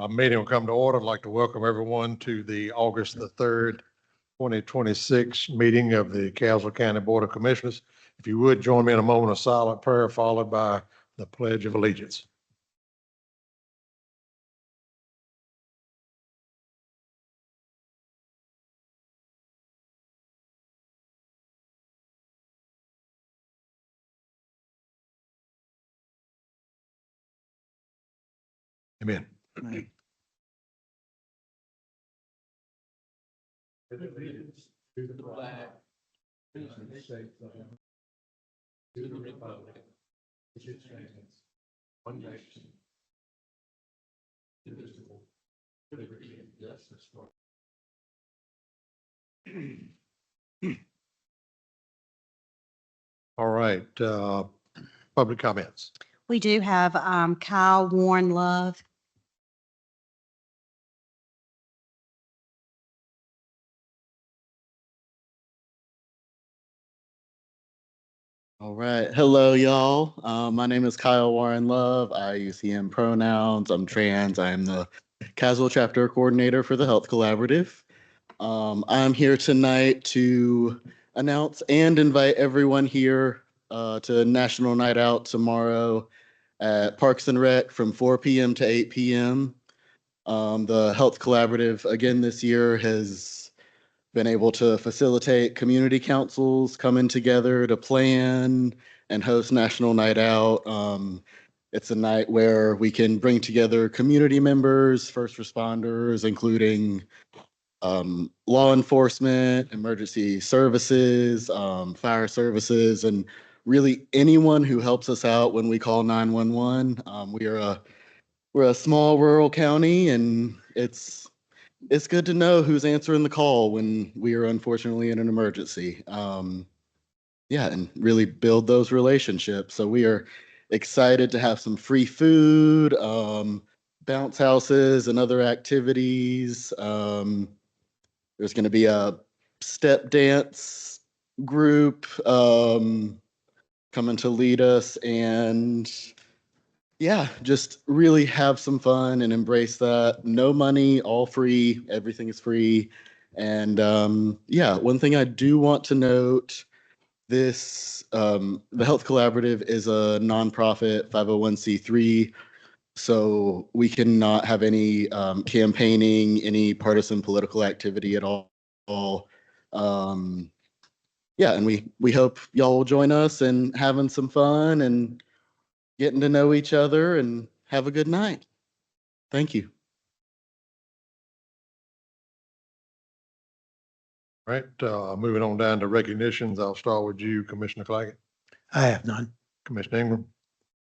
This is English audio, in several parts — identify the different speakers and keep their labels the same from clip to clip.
Speaker 1: Meeting will come to order. I'd like to welcome everyone to the August the 3rd, 2026 meeting of the Caswell County Board of Commissioners. If you would join me in a moment of silent prayer followed by the Pledge of Allegiance. Amen.
Speaker 2: Amen.
Speaker 1: Allegiance to the flag of the United States of America, to the republic which stands one nation, indivisible, with liberty and justice for all right, public comments.
Speaker 3: We do have Kyle Warren Love.
Speaker 2: All right. Hello, y'all. My name is Kyle Warren Love. I use he, him pronouns. I'm trans. I am the Caswell Chapter Coordinator for the Health Collaborative. I'm here tonight to announce and invite everyone here to National Night Out tomorrow at Parks and Rec from 4 p.m. to 8 p.m. The Health Collaborative, again, this year has been able to facilitate community councils coming together to plan and host National Night Out. It's a night where we can bring together community members, first responders, including law enforcement, emergency services, fire services, and really anyone who helps us out when we call 911. We're a small rural county, and it's good to know who's answering the call when we are unfortunately in an emergency. And really build those relationships. So we are excited to have some free food, bounce houses, and other activities. There's going to be a step dance group coming to lead us, and just really have some fun and embrace that. No money, all free, everything is free. And one thing I do want to note, the Health Collaborative is a nonprofit 501c3, so we cannot have any campaigning, any partisan political activity at all. And we hope y'all will join us in having some fun and getting to know each other, and have a good night. Thank you.
Speaker 1: All right, moving on down to recognitions. I'll start with you, Commissioner Claggett.
Speaker 4: I have none.
Speaker 1: Commissioner Ingram.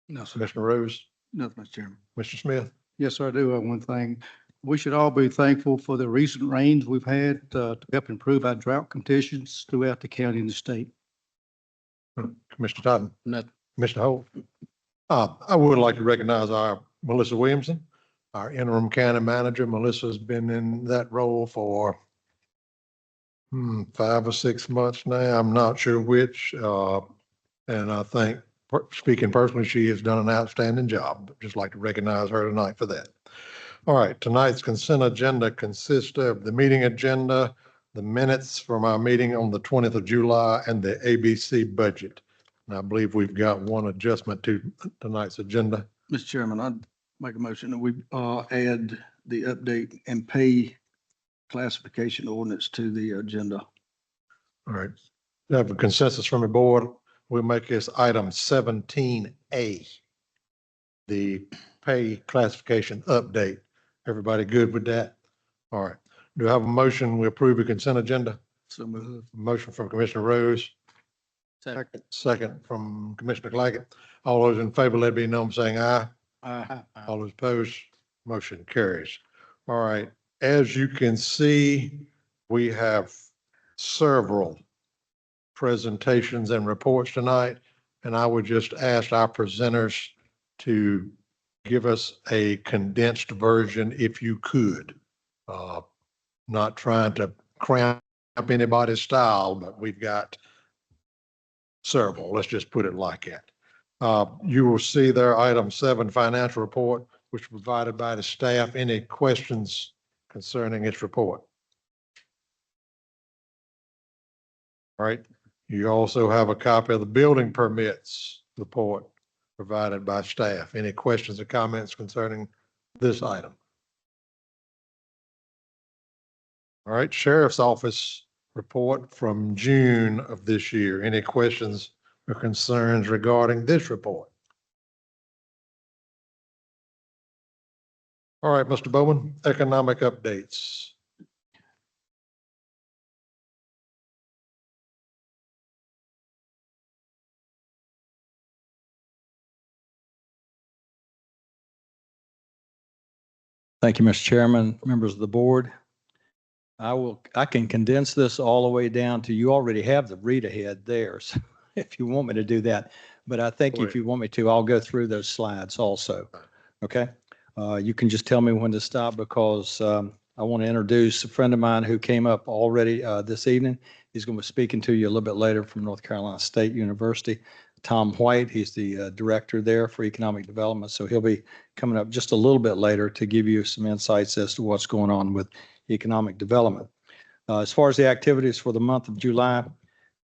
Speaker 4: No, sir.
Speaker 1: Commissioner Rose.
Speaker 4: Nothing, Mr. Chairman.
Speaker 1: Mr. Smith.
Speaker 4: Yes, sir, I do have one thing. We should all be thankful for the recent rains we've had to help improve our drought conditions throughout the county and the state.
Speaker 1: Commissioner Totten.
Speaker 2: Nothing.
Speaker 1: Commissioner Holt. I would like to recognize our Melissa Williamson, our interim county manager. Melissa's been in that role for 5 or 6 months now. I'm not sure which. And I think, speaking personally, she has done an outstanding job. Just like to recognize her tonight for that. All right, tonight's consent agenda consists of the meeting agenda, the minutes from our meeting on the 20th of July, and the ABC budget. And I believe we've got one adjustment to tonight's agenda.
Speaker 4: Mr. Chairman, I'd make a motion that we add the update and pay classification ordinance to the agenda.
Speaker 1: All right. We have a consensus from the board. We'll make this item 17A, the pay classification update. Everybody good with that? All right. Do I have a motion? We approve the consent agenda?
Speaker 4: So moved.
Speaker 1: Motion from Commissioner Rose. Second from Commissioner Claggett. All those in favor, let it be known by saying aye.
Speaker 4: Aye.
Speaker 1: All those opposed, motion carries. All right. As you can see, we have several presentations and reports tonight, and I would just ask our presenters to give us a condensed version if you could. Not trying to cramp anybody's style, but we've got several. Let's just put it like that. You will see there item 7, financial report. which was provided by the staff. Any questions concerning its report? All right. You also have a copy of the building permits report provided by staff. Any questions or comments concerning this item? All right, Sheriff's Office report from June of this year. Any questions or concerns regarding this report? All right, Mr. Bowman, economic updates.
Speaker 5: Thank you, Mr. Chairman, members of the board. I can condense this all the way down to, you already have the read ahead there, so if you want me to do that. But I think if you want me to, I'll go through those slides also. Okay? You can just tell me when to stop, because I want to introduce a friend of mine who came up already this evening. He's going to be speaking to you a little bit later from North Carolina State University. Tom White, he's the director there for economic development. So he'll be coming up just a little bit later to give you some insights as to what's going on with economic development. As far as the activities for the month of July,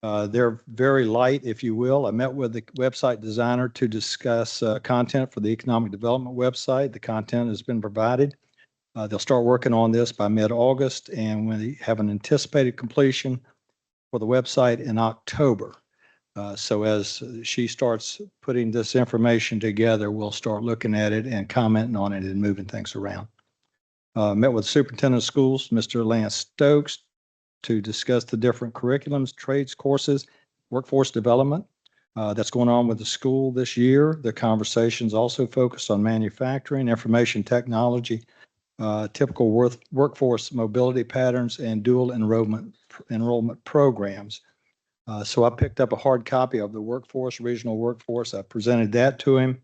Speaker 5: they're very light, if you will. I met with the website designer to discuss content for the economic development website. The content has been provided. They'll start working on this by mid-August, and we have an anticipated completion for the website in October. So as she starts putting this information together, we'll start looking at it and commenting on it and moving things around. Met with Superintendent of Schools, Mr. Lance Stokes, to discuss the different curriculums, trades courses, workforce development that's going on with the school this year. The conversations also focused on manufacturing, information technology, typical workforce mobility patterns, and dual enrollment programs. So I picked up a hard copy of the regional workforce. I presented that to him,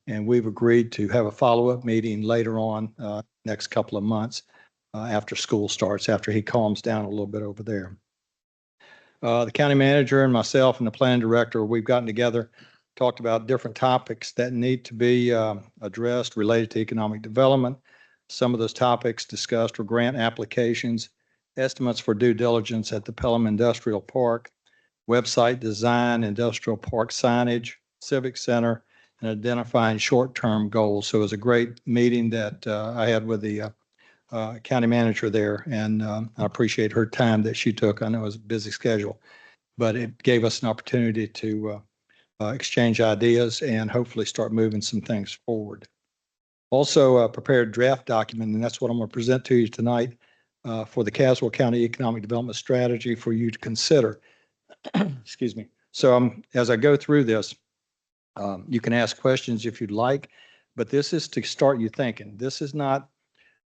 Speaker 5: and we've agreed to have a follow-up meeting later on next couple of months after school starts, after he calms down a little bit over there. The county manager and myself and the plan director, we've gotten together, talked about different topics that need to be addressed related to economic development. Some of those topics discussed were grant applications, estimates for due diligence at the Pelham Industrial Park, website design, industrial park signage, civic center, and identifying short-term goals. So it was a great meeting that I had with the county manager there, and I appreciate her time that she took. I know it was a busy schedule, but it gave us an opportunity to exchange ideas and hopefully start moving some things forward. Also prepared draft document, and that's what I'm going to present to you tonight for the Caswell County Economic Development Strategy for you to consider. Excuse me. So as I go through this, you can ask questions if you'd like, but this is to start you thinking. This is not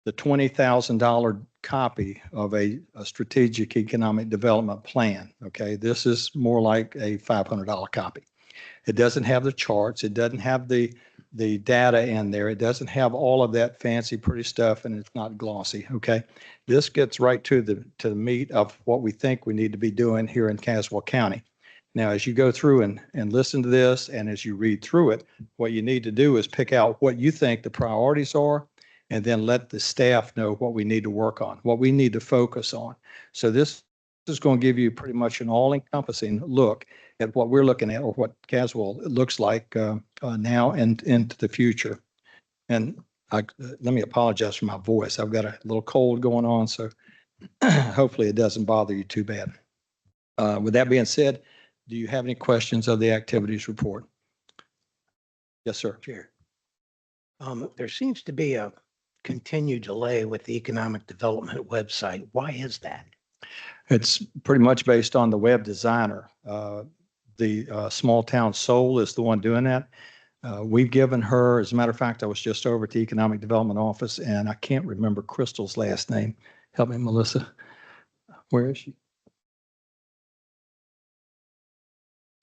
Speaker 5: the $20,000 copy of a strategic economic development plan. Okay. This is more like a $500 copy. It doesn't have the charts. It doesn't have the data in there. It doesn't have all of that fancy, pretty stuff, and it's not glossy. Okay. This gets right to the meat of what we think we need to be doing here in Caswell County. Now, as you go through and listen to this, and as you read through it, what you need to do is pick out what you think the priorities are, and then let the staff know what we need to work on, what we need to focus on. So this is going to give you pretty much an all-encompassing look at what we're looking at, or what Caswell looks like now and into the future. And let me apologize for my voice. I've got a little cold going on, so hopefully it doesn't bother you too bad. With that being said, do you have any questions of the activities report? Yes, sir.
Speaker 6: Chair. There seems to be a continued delay with the economic development website. Why is that?
Speaker 5: It's pretty much based on the web designer. The Small Town Soul is the one doing that. We've given her, as a matter of fact, I was just over at the Economic Development Office, and I can't remember Crystal's last name. Help me, Melissa. Where is she?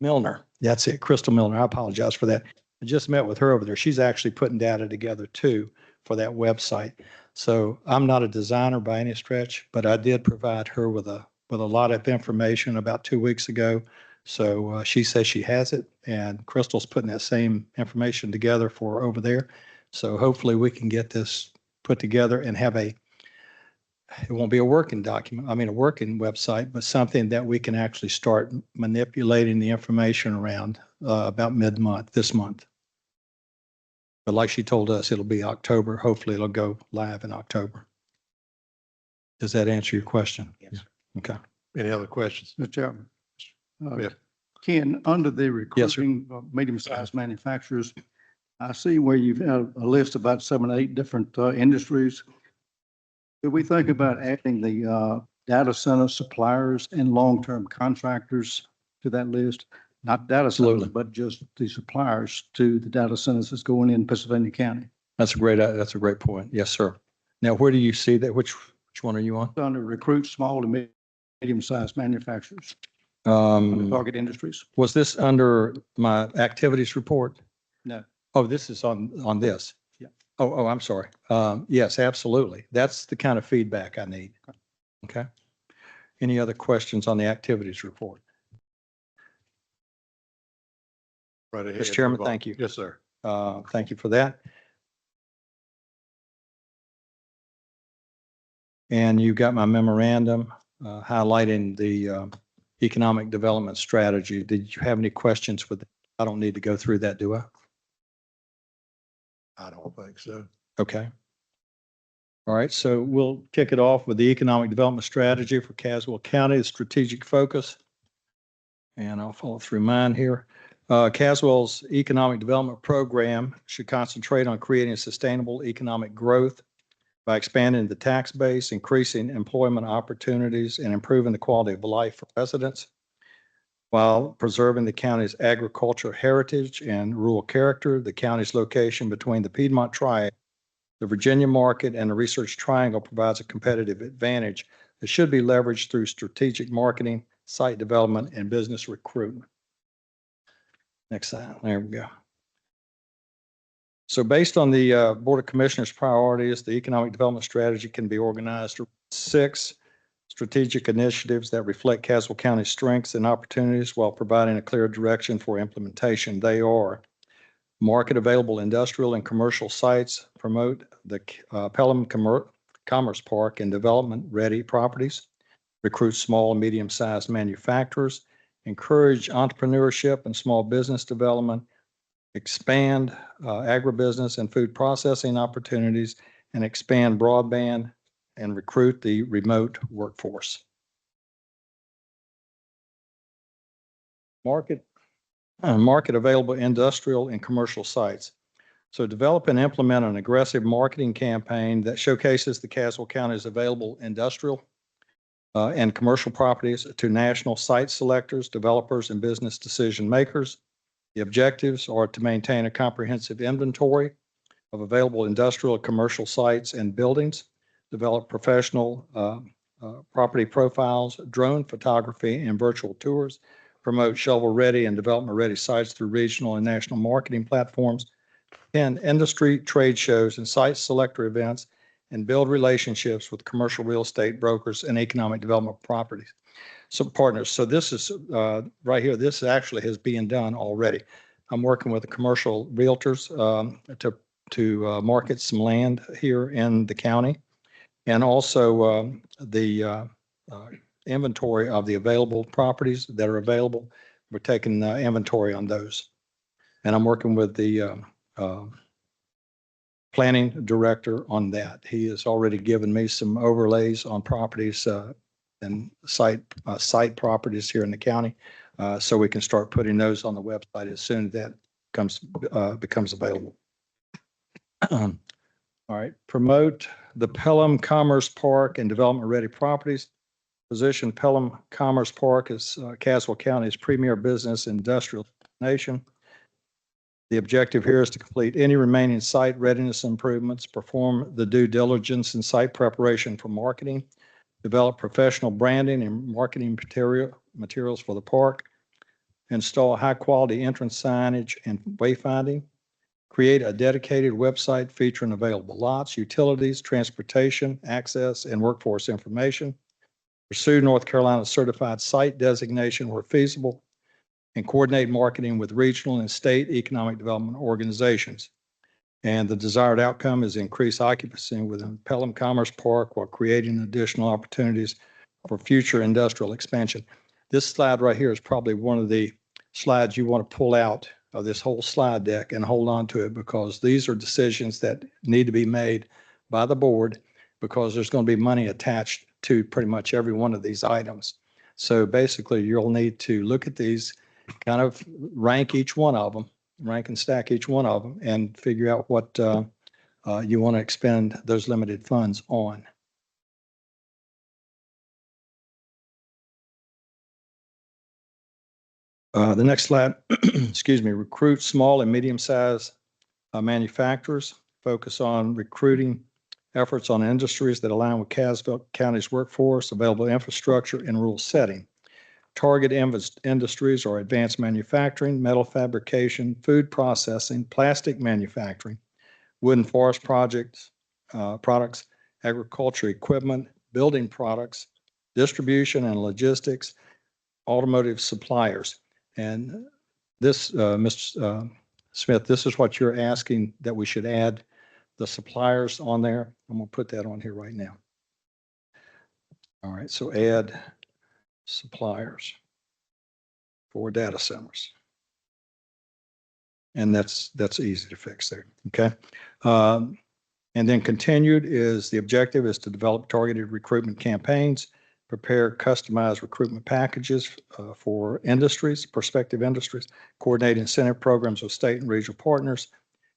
Speaker 5: Milner. That's it, Crystal Milner. I apologize for that. I just met with her over there. She's actually putting data together too for that website. So I'm not a designer by any stretch, but I did provide her with a lot of information about 2 weeks ago. So she says she has it, and Crystal's putting that same information together for her over there. So hopefully we can get this put together and have it won't be a working document, a working website, but something that we can actually start manipulating the information around about mid-month, this month. But like she told us, it'll be October. Hopefully it'll go live in October. Does that answer your question?
Speaker 6: Yes.
Speaker 5: Okay.
Speaker 1: Any other questions?
Speaker 4: Mr. Chairman.
Speaker 1: Yeah.
Speaker 4: Ken, under the
Speaker 5: Yes, sir.
Speaker 4: recruiting of medium-sized manufacturers, I see where you've had a list about 7 or 8 different industries. Could we think about adding the data center suppliers and long-term contractors to that list? Not data centers,
Speaker 5: Absolutely.
Speaker 4: but just the suppliers to the data centers that's going in Pennsylvania County.
Speaker 5: That's a great point. Yes, sir. Now, where do you see that? Which one are you on?
Speaker 4: Under recruit small to medium-sized manufacturers, under target industries.
Speaker 5: Was this under my activities report?
Speaker 4: No.
Speaker 5: Oh, this is on this?
Speaker 4: Yeah.
Speaker 5: Oh, I'm sorry. Yes, absolutely. That's the kind of feedback I need. Okay. Any other questions on the activities report?
Speaker 1: Right ahead.
Speaker 5: Mr. Chairman,
Speaker 1: Move on.
Speaker 5: thank you.
Speaker 1: Yes, sir.
Speaker 5: Thank you for that. And you got my memorandum highlighting the economic development strategy. Did you have any questions with it? I don't need to go through that, do I?
Speaker 1: I don't think so.
Speaker 5: Okay. All right, so we'll kick it off with the economic development strategy for Caswell County, the strategic focus. And I'll follow through mine here. Caswell's economic development program should concentrate on creating sustainable economic growth by expanding the tax base, increasing employment opportunities, and improving the quality of life for residents, while preserving the county's agricultural heritage and rural character. The county's location between the Piedmont Triangle, the Virginia market, and the Research Triangle provides a competitive advantage that should be leveraged through strategic marketing, site development, and business recruitment. Next slide. There we go. So based on the Board of Commissioners' priorities, the economic development strategy can be organized around 6 strategic initiatives that reflect Caswell County's strengths and opportunities while providing a clear direction for implementation. They are: market available industrial and commercial sites, promote the Pelham Commerce Park and development-ready properties, recruit small and medium-sized manufacturers, encourage entrepreneurship and small business development, expand agribusiness and food processing opportunities, and expand broadband and recruit the remote workforce. Market available industrial and commercial sites. So develop and implement an aggressive marketing campaign that showcases the Caswell County's available industrial and commercial properties to national site selectors, developers, and business decision makers. The objectives are to maintain a comprehensive inventory of available industrial and commercial sites and buildings, develop professional property profiles, drone photography, and virtual tours, promote shovel-ready and development-ready sites through regional and national marketing platforms, attend industry trade shows and site selector events, and build relationships with commercial real estate brokers and economic development properties. So partners. So this is right here. This actually is being done already. I'm working with the commercial realtors to market some land here in the county, and also the inventory of the available properties that are available. We're taking inventory on those, and I'm working with the planning director on that. He has already given me some overlays on properties and site properties here in the county, so we can start putting those on the website as soon as that becomes available. All right, promote the Pelham Commerce Park and development-ready properties. Position Pelham Commerce Park as Caswell County's premier business industrial destination. The objective here is to complete any remaining site readiness improvements, perform the due diligence and site preparation for marketing, develop professional branding and marketing materials for the park, install high-quality entrance signage and wayfinding, create a dedicated website featuring available lots, utilities, transportation, access, and workforce information, pursue North Carolina certified site designation where feasible, and coordinate marketing with regional and state economic development organizations. And the desired outcome is increased occupancy within Pelham Commerce Park while creating additional opportunities for future industrial expansion. This slide right here is probably one of the slides you want to pull out of this whole slide deck and hold on to it, because these are decisions that need to be made by the board, because there's going to be money attached to pretty much every one of these items. So basically, you'll need to look at these, kind of rank each one of them, rank and stack each one of them, and figure out what you want to expend those limited funds on. The next slide, excuse me, recruit small and medium-sized manufacturers, focus on recruiting efforts on industries that align with Casville County's workforce, available infrastructure, and rural setting. Target industries are advanced manufacturing, metal fabrication, food processing, plastic manufacturing, wood and forest products, agriculture equipment, building products, distribution and logistics, automotive suppliers. And this, Mr. Smith, this is what you're asking, that we should add the suppliers on there. I'm going to put that on here right now. All right, so add suppliers for data centers. And that's easy to fix there, okay? And then continued is, the objective is to develop targeted recruitment campaigns, prepare customized recruitment packages for industries, prospective industries, coordinate incentive programs with state and regional partners,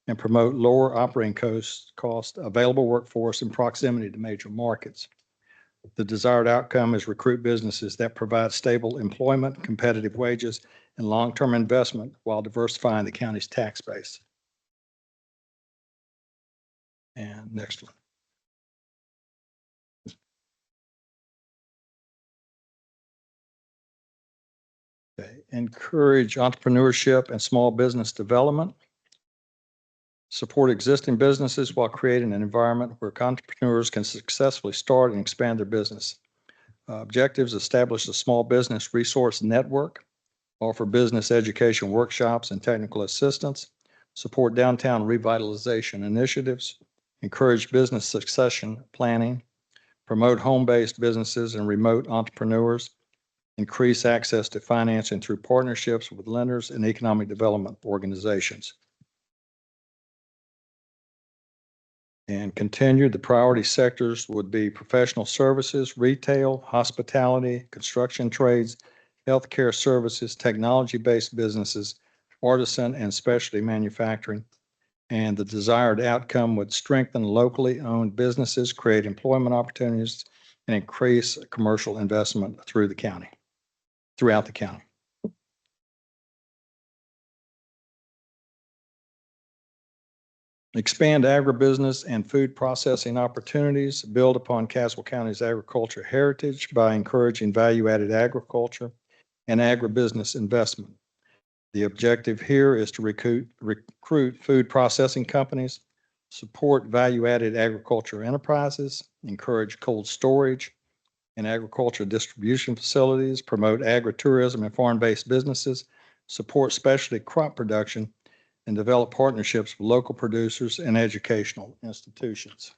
Speaker 5: and promote lower operating cost, available workforce in proximity to major markets. The desired outcome is recruit businesses that provide stable employment, competitive wages, and long-term investment while diversifying the county's tax base. And next one. Okay. Encourage entrepreneurship and small business development. Support existing businesses while creating an environment where entrepreneurs can successfully start and expand their business. Objectives: establish a small business resource network, offer business education workshops and technical assistance, support downtown revitalization initiatives, encourage business succession planning, promote home-based businesses and remote entrepreneurs, increase access to financing through partnerships with lenders and economic development organizations. And continue, the priority sectors would be professional services, retail, hospitality, construction trades, healthcare services, technology-based businesses, artisan and specialty manufacturing. And the desired outcome would strengthen locally owned businesses, create employment opportunities, and increase commercial investment throughout the county. Expand agribusiness and food processing opportunities, build upon Caswell County's agriculture heritage by encouraging value-added agriculture and agribusiness investment. The objective here is to recruit food processing companies, support value-added agriculture enterprises, encourage cold storage and agriculture distribution facilities, promote agritourism and farm-based businesses, support specialty crop production, and develop partnerships with local producers and educational institutions.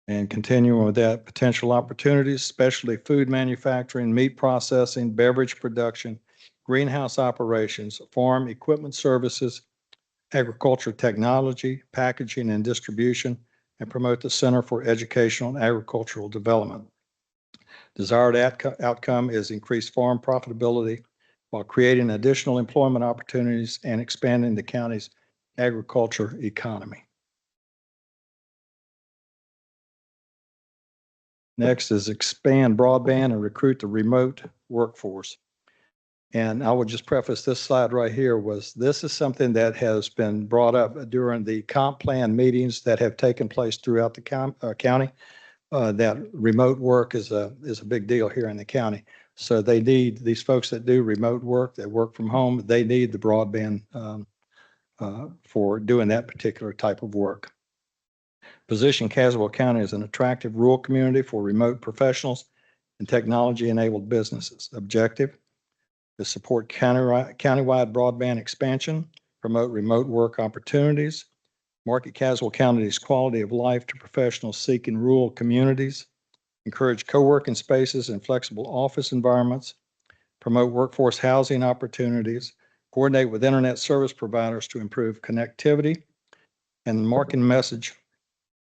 Speaker 5: And continuing with that, potential opportunities: specialty food manufacturing, meat processing, beverage production, greenhouse operations, farm equipment services, agriculture technology, packaging and distribution, and promote the Center for Educational and Agricultural Development. Desired outcome is increased farm profitability while creating additional employment opportunities and expanding the county's agriculture economy. Next is expand broadband and recruit the remote workforce. And I would just preface this slide right here this is something that has been brought up during the comp plan meetings that have taken place throughout the county. That remote work is a big deal here in the county. So they need, these folks that do remote work, that work from home, they need the broadband for doing that particular type of work. Position Caswell County as an attractive rural community for remote professionals and technology-enabled businesses. Objective: to support countywide broadband expansion, promote remote work opportunities, market Caswell County's quality of life to professionals seeking rural communities, encourage co-working spaces and flexible office environments, promote workforce housing opportunities, coordinate with internet service providers to improve connectivity, and the marketing message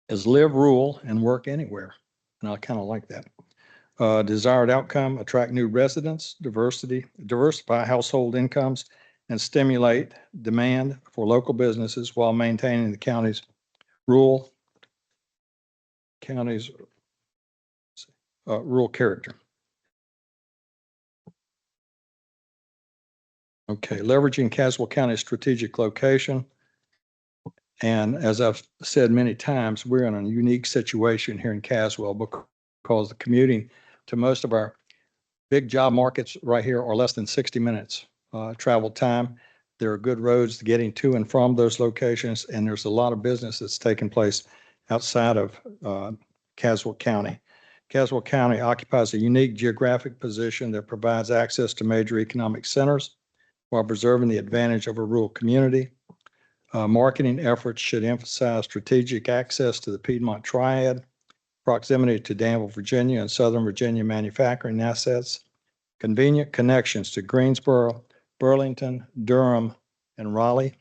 Speaker 5: is live rural and work anywhere. And I kind of like that. Desired outcome, attract new residents, diversify household incomes, and stimulate demand for local businesses while maintaining the county's rural character. Okay, leveraging Caswell County's strategic location. And as I've said many times, we're in a unique situation here in Caswell because the commuting to most of our big job markets right here are less than 60 minutes travel time. There are good roads getting to and from those locations, and there's a lot of business that's taking place outside of Caswell County. Caswell County occupies a unique geographic position that provides access to major economic centers while preserving the advantage of a rural community. Marketing efforts should emphasize strategic access to the Piedmont Triad, proximity to Danville, Virginia, and Southern Virginia manufacturing assets, convenient connections to Greensboro, Burlington, Durham, and Raleigh,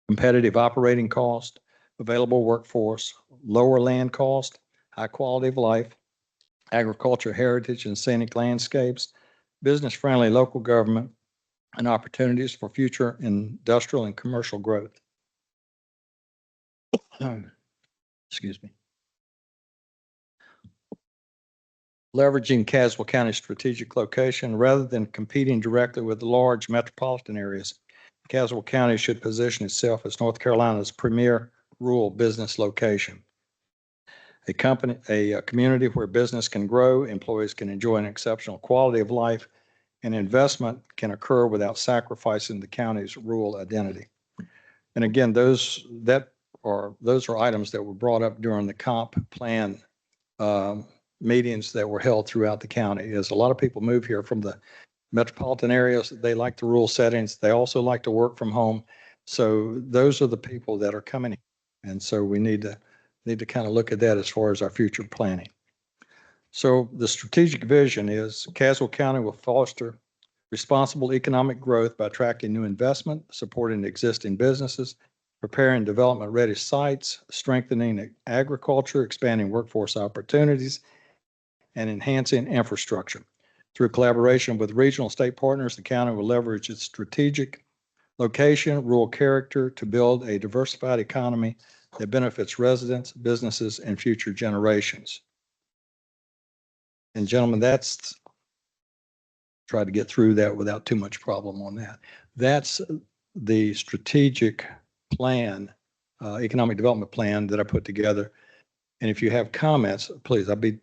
Speaker 5: competitive operating cost, available workforce, lower land cost, high quality of life, agriculture heritage and scenic landscapes, business-friendly local government, and opportunities for future industrial and commercial growth. Excuse me. Leveraging Caswell County's strategic location rather than competing directly with the large metropolitan areas, Caswell County should position itself as North Carolina's premier rural business location. A community where business can grow, employees can enjoy an exceptional quality of life, and investment can occur without sacrificing the county's rural identity. And again, those are items that were brought up during the comp plan meetings that were held throughout the county. As a lot of people move here from the metropolitan areas, they like the rural settings. They also like to work from home. So those are the people that are coming in. And so we need to kind of look at that as far as our future planning. So the strategic vision is Caswell County will foster responsible economic growth by attracting new investment, supporting existing businesses, preparing development-ready sites, strengthening agriculture, expanding workforce opportunities, and enhancing infrastructure. Through collaboration with regional state partners, the county will leverage its strategic location, rural character to build a diversified economy that benefits residents, businesses, and future generations. And gentlemen, that's try to get through that without too much problem on that. That's the strategic plan, economic development plan that I put together. And if you have comments, please, I'll be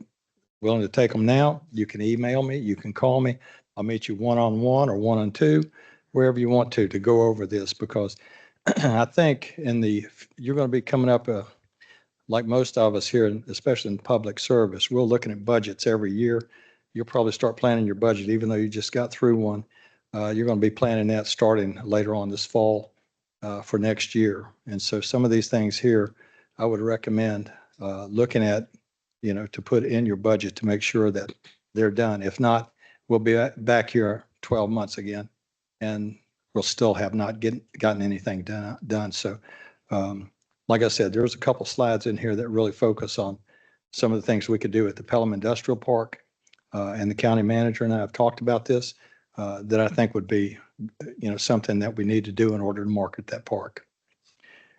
Speaker 5: willing to take them now. You can email me, you can call me. I'll meet you one-on-one or one-on-two, wherever you want to go over this, because I think you're going to be coming up, like most of us here, especially in public service, we're looking at budgets every year. You'll probably start planning your budget, even though you just got through one. You're going to be planning that starting later on this fall for next year. And so some of these things here, I would recommend looking at, to put in your budget to make sure that they're done. If not, we'll be back here 12 months again, and we'll still have not gotten anything done. So like I said, there's a couple slides in here that really focus on some of the things we could do at the Pelham Industrial Park, and the county manager and I have talked about this, that I think would be, something that we need to do in order to market that park.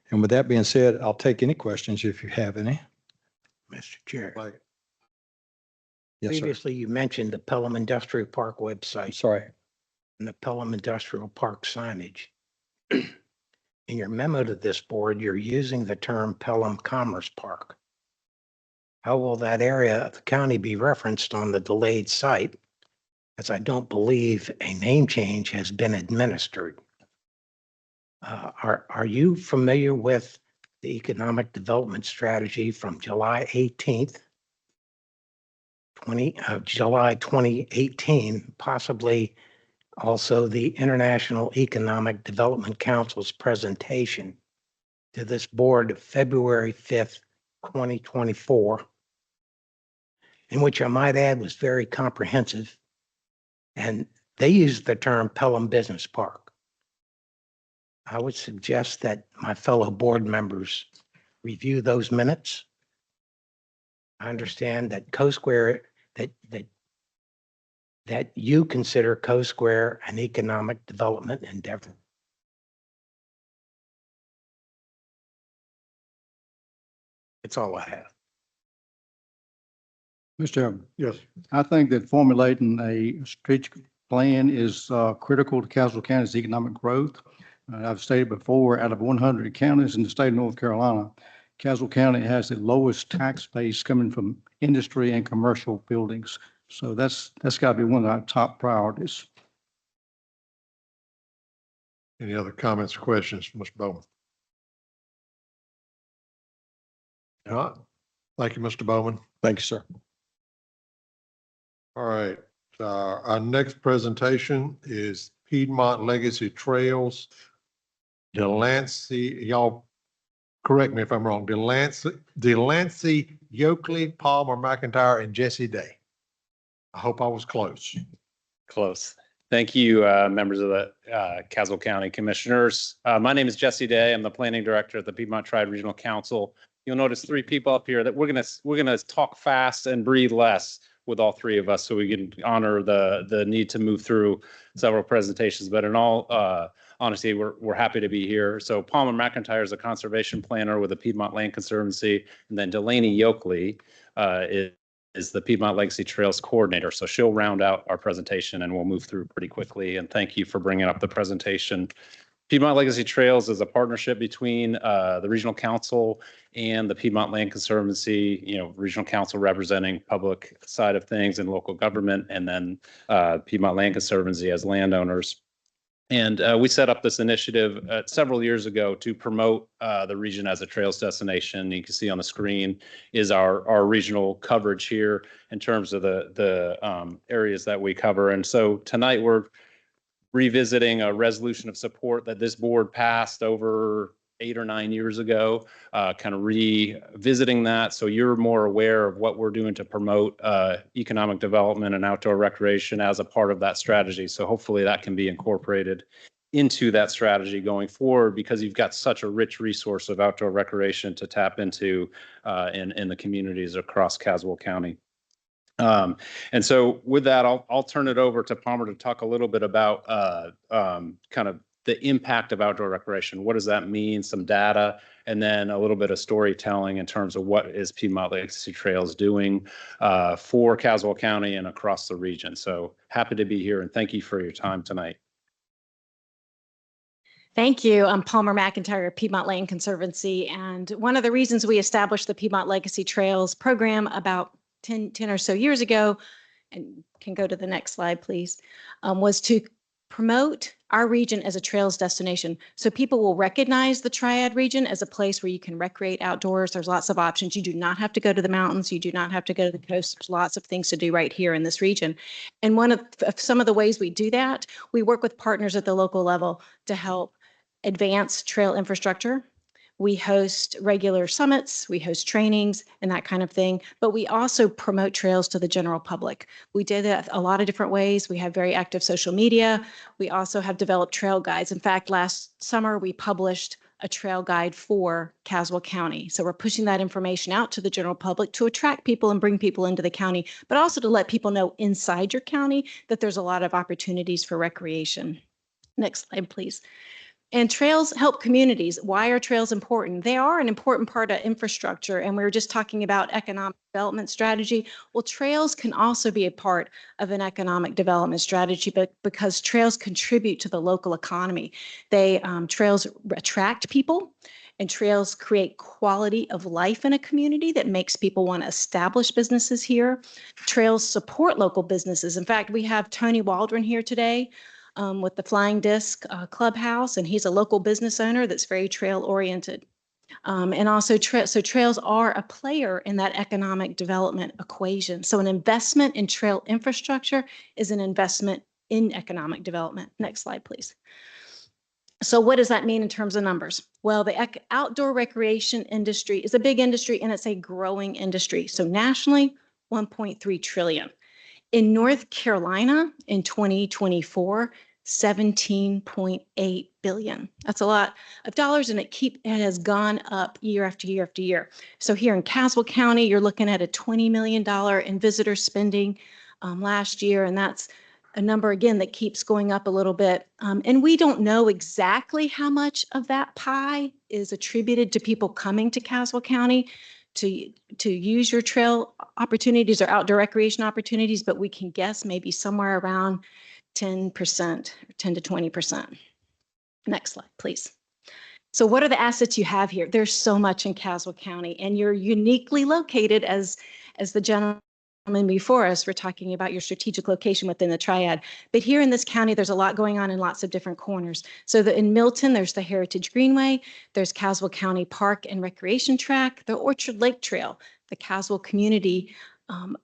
Speaker 5: And with that being said, I'll take any questions if you have any.
Speaker 6: Mr. Chair.
Speaker 5: Yes, sir.
Speaker 6: Previously, you mentioned the Pelham Industrial Park
Speaker 5: I'm
Speaker 6: website
Speaker 5: sorry.
Speaker 6: and the Pelham Industrial Park signage. In your memo to this board, you're using the term Pelham Commerce Park. How will that area of the county be referenced on the delayed site, as I don't believe a name change has been administered? Are you familiar with the economic development strategy from July 18th, July 2018, possibly Also, the International Economic Development Council's presentation to this board February 5th, 2024, in which I might add was very comprehensive. And they used the term Pelham Business Park. I would suggest that my fellow board members review those minutes. I understand that CoSquare, that you consider CoSquare an economic development endeavor. It's all I have.
Speaker 4: Mr. Chairman,
Speaker 1: Yes.
Speaker 4: I think that formulating a strategic plan is critical to Caswell County's economic growth. I've stated before, out of 100 counties in the state of North Carolina, Caswell County has the lowest tax base coming from industry and commercial buildings. So that's got to be one of our top priorities.
Speaker 1: Any other comments or questions, Mr. Bowman? All right. Thank you, Mr. Bowman.
Speaker 5: Thank you, sir.
Speaker 1: All right. Our next presentation is Piedmont Legacy Trails. Delancey, y'all correct me if I'm wrong, Delancey, Yoakley, Palmer, McIntyre, and Jesse Day. I hope I was close.
Speaker 7: Close. Thank you, members of the Caswell County Commissioners. My name is Jesse Day. I'm the Planning Director at the Piedmont Tri-Regional Council. You'll notice 3 people up here that we're gonna talk fast and breathe less with all 3 of us so we can honor the need to move through several presentations. But in all honesty, we're happy to be here. So Palmer McIntyre is a conservation planner with the Piedmont Land Conservancy, and then Delaney Yoakley is the Piedmont Legacy Trails Coordinator. So she'll round out our presentation and we'll move through pretty quickly. And thank you for bringing up the presentation. Piedmont Legacy Trails is a partnership between the Regional Council and the Piedmont Land Conservancy, Regional Council representing public side of things and local government, and then Piedmont Land Conservancy as landowners. And we set up this initiative several years ago to promote the region as a trails destination. You can see on the screen is our regional coverage here in terms of the areas that we cover. And so tonight we're revisiting a resolution of support that this board passed over 8 or 9 years ago, kind of revisiting that. So you're more aware of what we're doing to promote economic development and outdoor recreation as a part of that strategy. So hopefully that can be incorporated into that strategy going forward, because you've got such a rich resource of outdoor recreation to tap into in the communities across Caswell County. And so with that, I'll turn it over to Palmer to talk a little bit about kind of the impact of outdoor recreation. What does that mean? Some data, and then a little bit of storytelling in terms of what is Piedmont Legacy Trails doing for Caswell County and across the region. So happy to be here and thank you for your time tonight.
Speaker 8: Thank you. I'm Palmer McIntyre, Piedmont Land Conservancy. And one of the reasons we established the Piedmont Legacy Trails program about 10 or so years ago, and can go to the next slide, please, was to promote our region as a trails destination. So people will recognize the Triad region as a place where you can recreate outdoors. There's lots of options. You do not have to go to the mountains. You do not have to go to the coast. There's lots of things to do right here in this region. And one of some of the ways we do that, we work with partners at the local level to help advance trail infrastructure. We host regular summits, we host trainings and that kind of thing, but we also promote trails to the general public. We did that a lot of different ways. We have very active social media. We also have developed trail guides. In fact, last summer, we published a trail guide for Caswell County. So we're pushing that information out to the general public to attract people and bring people into the county, but also to let people know inside your county that there's a lot of opportunities for recreation. Next slide, please. And trails help communities. Why are trails important? They are an important part of infrastructure. And we were just talking about economic development strategy. Well, trails can also be a part of an economic development strategy, but because trails contribute to the local economy. Trails attract people, and trails create quality of life in a community that makes people want to establish businesses here. Trails support local businesses. In fact, we have Tony Waldron here today with the Flying Disc Clubhouse, and he's a local business owner that's very trail oriented. And also, so trails are a player in that economic development equation. So an investment in trail infrastructure is an investment in economic development. Next slide, please. So what does that mean in terms of numbers? Well, the outdoor recreation industry is a big industry and it's a growing industry. So nationally, 1.3 trillion. In North Carolina in 2024, 17.8 billion. That's a lot of dollars, and it has gone up year after year after year. So here in Caswell County, you're looking at a $20 million in visitor spending last year, and that's a number again that keeps going up a little bit. And we don't know exactly how much of that pie is attributed to people coming to Caswell County to use your trail opportunities or outdoor recreation opportunities, but we can guess maybe somewhere around 10%, 10 to 20%. Next slide, please. So what are the assets you have here? There's so much in Caswell County, and you're uniquely located as the gentleman before us, we're talking about your strategic location within the triad. But here in this county, there's a lot going on in lots of different corners. So in Milton, there's the Heritage Greenway, there's Caswell County Park and Recreation Track, the Orchard Lake Trail, the Caswell Community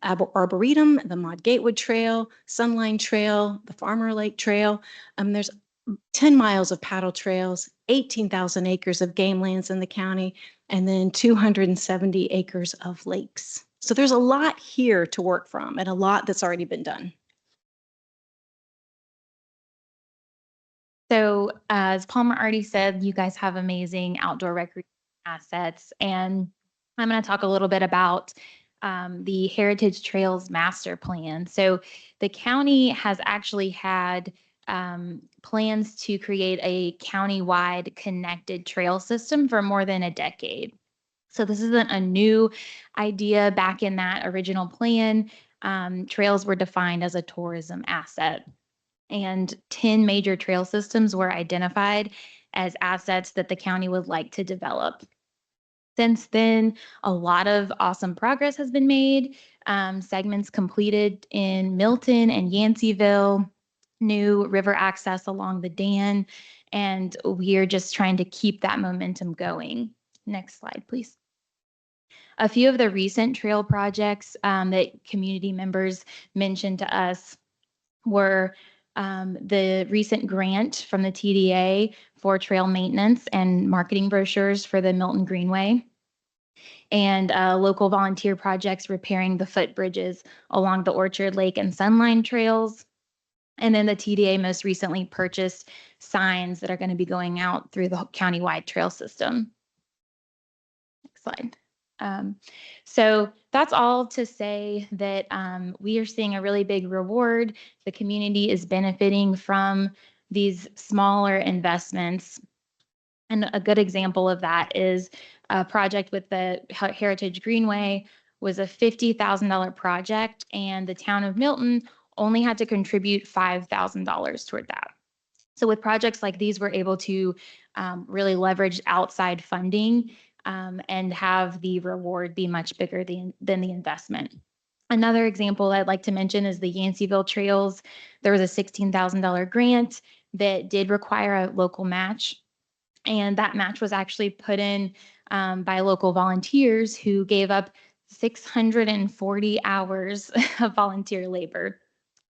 Speaker 8: Arboretum, the Maud Gatewood Trail, Sunline Trail, the Farmer Lake Trail. There's 10 miles of paddle trails, 18,000 acres of game lands in the county, and then 270 acres of lakes. So there's a lot here to work from and a lot that's already been done.
Speaker 9: So as Palmer already said, you guys have amazing outdoor recreation assets. And I'm going to talk a little bit about the Heritage Trails Master Plan. So the county has actually had plans to create a county-wide connected trail system for more than a decade. So this isn't a new idea. Back in that original plan, trails were defined as a tourism asset, and 10 major trail systems were identified as assets that the county would like to develop. Since then, a lot of awesome progress has been made. Segments completed in Milton and Yanceyville, new river access along the Dan, and we are just trying to keep that momentum going. Next slide, please. A few of the recent trail projects that community members mentioned to us were the recent grant from the TDA for trail maintenance and marketing brochures for the Milton Greenway, and local volunteer projects repairing the footbridges along the Orchard Lake and Sunline trails. And then the TDA most recently purchased signs that are going to be going out through the countywide trail system. Next slide. So that's all to say that we are seeing a really big reward. The community is benefiting from these smaller investments. And a good example of that is a project with the Heritage Greenway was a $50,000 project, and the town of Milton only had to contribute $5,000 toward that. So with projects like these, we're able to really leverage outside funding and have the reward be much bigger than the investment. Another example I'd like to mention is the Yanceyville Trails. There was a $16,000 grant that did require a local match, and that match was actually put in by local volunteers who gave up 640 hours of volunteer labor.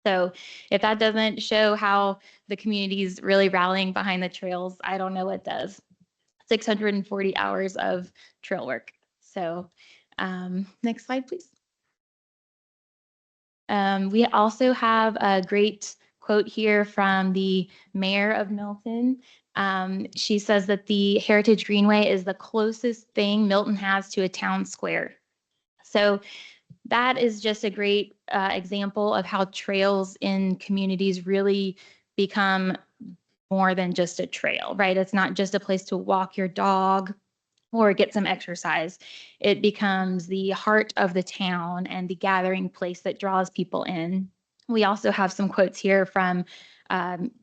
Speaker 9: So if that doesn't show how the community is really rallying behind the trails, I don't know what does. 640 hours of trail work. So next slide, please. We also have a great quote here from the mayor of Milton. She says that the Heritage Greenway is the closest thing Milton has to a town square. So that is just a great example of how trails in communities really become more than just a trail, right? It's not just a place to walk your dog or get some exercise. It becomes the heart of the town and the gathering place that draws people in. We also have some quotes here from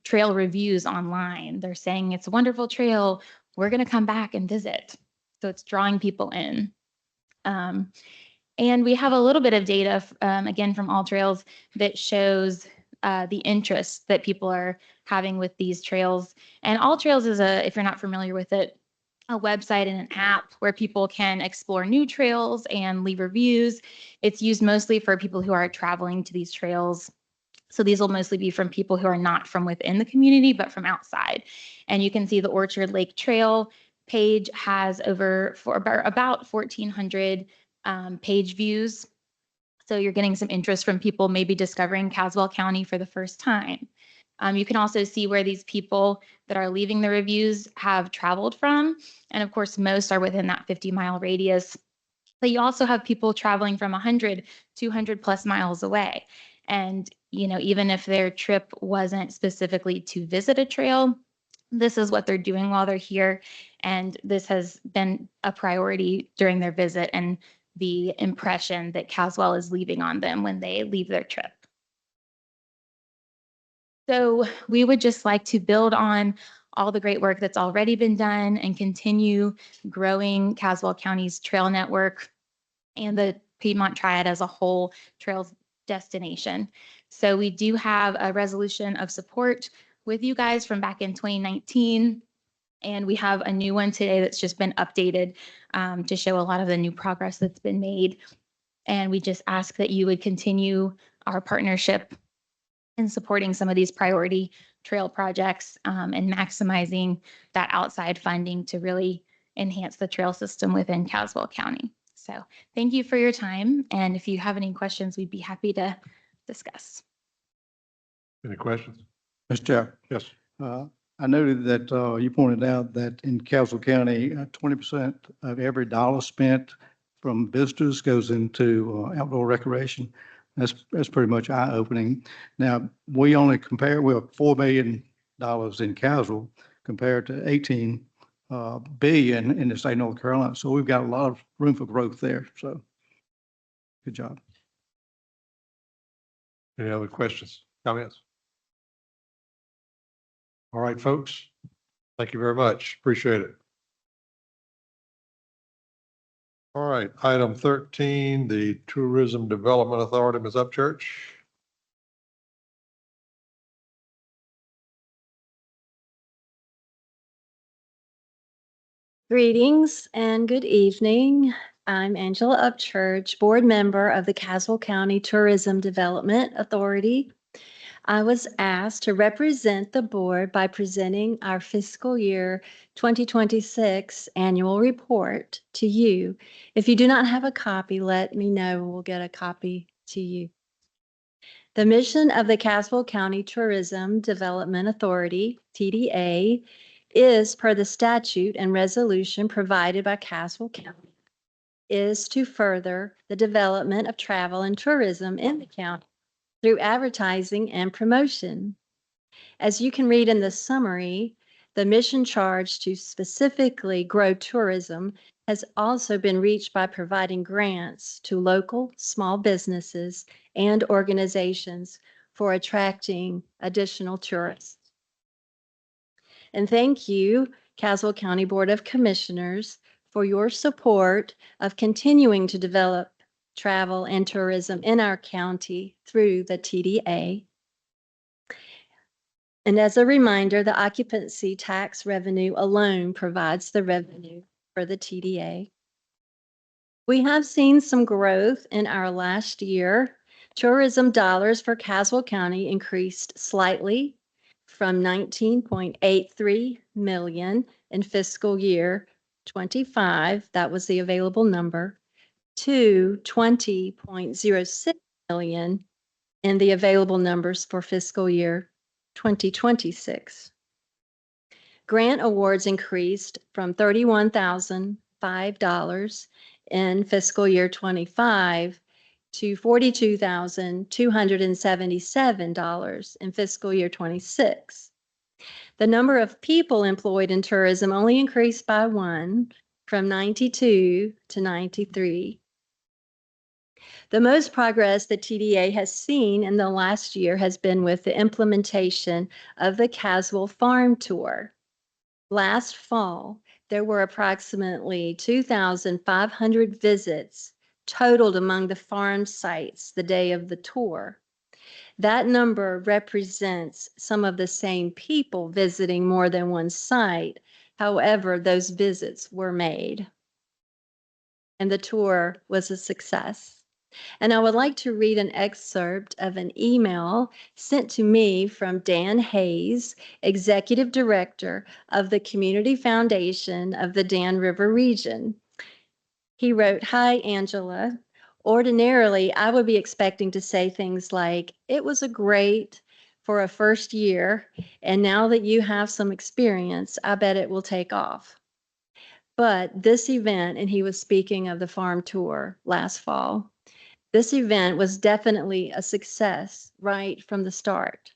Speaker 9: trail reviews online. They're saying it's a wonderful trail. We're going to come back and visit. So it's drawing people in. And we have a little bit of data, again, from All Trails that shows the interest that people are having with these trails. And All Trails is if you're not familiar with it, a website and an app where people can explore new trails and leave reviews. It's used mostly for people who are traveling to these trails So these will mostly be from people who are not from within the community, but from outside. And you can see the Orchard Lake Trail page has about 1,400 page views. So you're getting some interest from people maybe discovering Caswell County for the first time. You can also see where these people that are leaving the reviews have traveled from. And of course, most are within that 50-mile radius. But you also have people traveling from 100, 200 plus miles away. And, even if their trip wasn't specifically to visit a trail, this is what they're doing while they're here. And this has been a priority during their visit and the impression that Caswell is leaving on them when they leave their trip. So we would just like to build on all the great work that's already been done and continue growing Caswell County's trail network and the Piedmont Triad as a whole trails destination. So we do have a resolution of support with you guys from back in 2019. And we have a new one today that's just been updated to show a lot of the new progress that's been made. And we just ask that you would continue our partnership in supporting some of these priority trail projects and maximizing that outside funding to really enhance the trail system within Caswell County. So thank you for your time. And if you have any questions, we'd be happy to discuss.
Speaker 1: Any questions?
Speaker 4: Mr. Chair,
Speaker 1: Yes.
Speaker 4: I noted that you pointed out that in Caswell County, 20% of every dollar spent from visitors goes into outdoor recreation. That's pretty much eye-opening. Now, we have $4 million in Caswell compared to 18 billion in the state of North Carolina. So we've got a lot of room for growth there. So good job.
Speaker 1: Any other questions, comments? All right, folks. Thank you very much. Appreciate it. All right, item 13, the Tourism Development Authority, Ms. Upchurch.
Speaker 3: Greetings and good evening. I'm Angela Upchurch, board member of the Caswell County Tourism Development Authority. I was asked to represent the board by presenting our fiscal year 2026 annual report to you. If you do not have a copy, let me know. We'll get a copy to you. The mission of the Caswell County Tourism Development Authority, TDA, is per the statute and resolution provided by Caswell County, is to further the development of travel and tourism in the county through advertising and promotion. As you can read in the summary, the mission charge to specifically grow tourism has also been reached by providing grants to local small businesses and organizations for attracting additional tourists. And thank you, Caswell County Board of Commissioners, for your support of continuing to develop travel and tourism in our county through the TDA. And as a reminder, the occupancy tax revenue alone provides the revenue for the TDA. We have seen some growth in our last year. Tourism dollars for Caswell County increased slightly from 19.83 million in fiscal year 25, that was the available number, to 20.06 million in the available numbers for fiscal year 2026. Grant awards increased from $31,005 in fiscal year 25 to $42,277 in fiscal year 26. The number of people employed in tourism only increased by 1 from 92 to 93. The most progress the TDA has seen in the last year has been with the implementation of the Caswell Farm Tour. Last fall, there were approximately 2,500 visits totaled among the farm sites the day of the tour. That number represents some of the same people visiting more than one site. However, those visits were made, and the tour was a success. And I would like to read an excerpt of an email sent to me from Dan Hayes, Executive Director of the Community Foundation of the Dan River Region. He wrote, "Hi, Angela. Ordinarily, I would be expecting to say things like, it was a great for a first year, and now that you have some experience, I bet it will take off. But this event," and he was speaking of the farm tour last fall, "this event was definitely a success right from the start.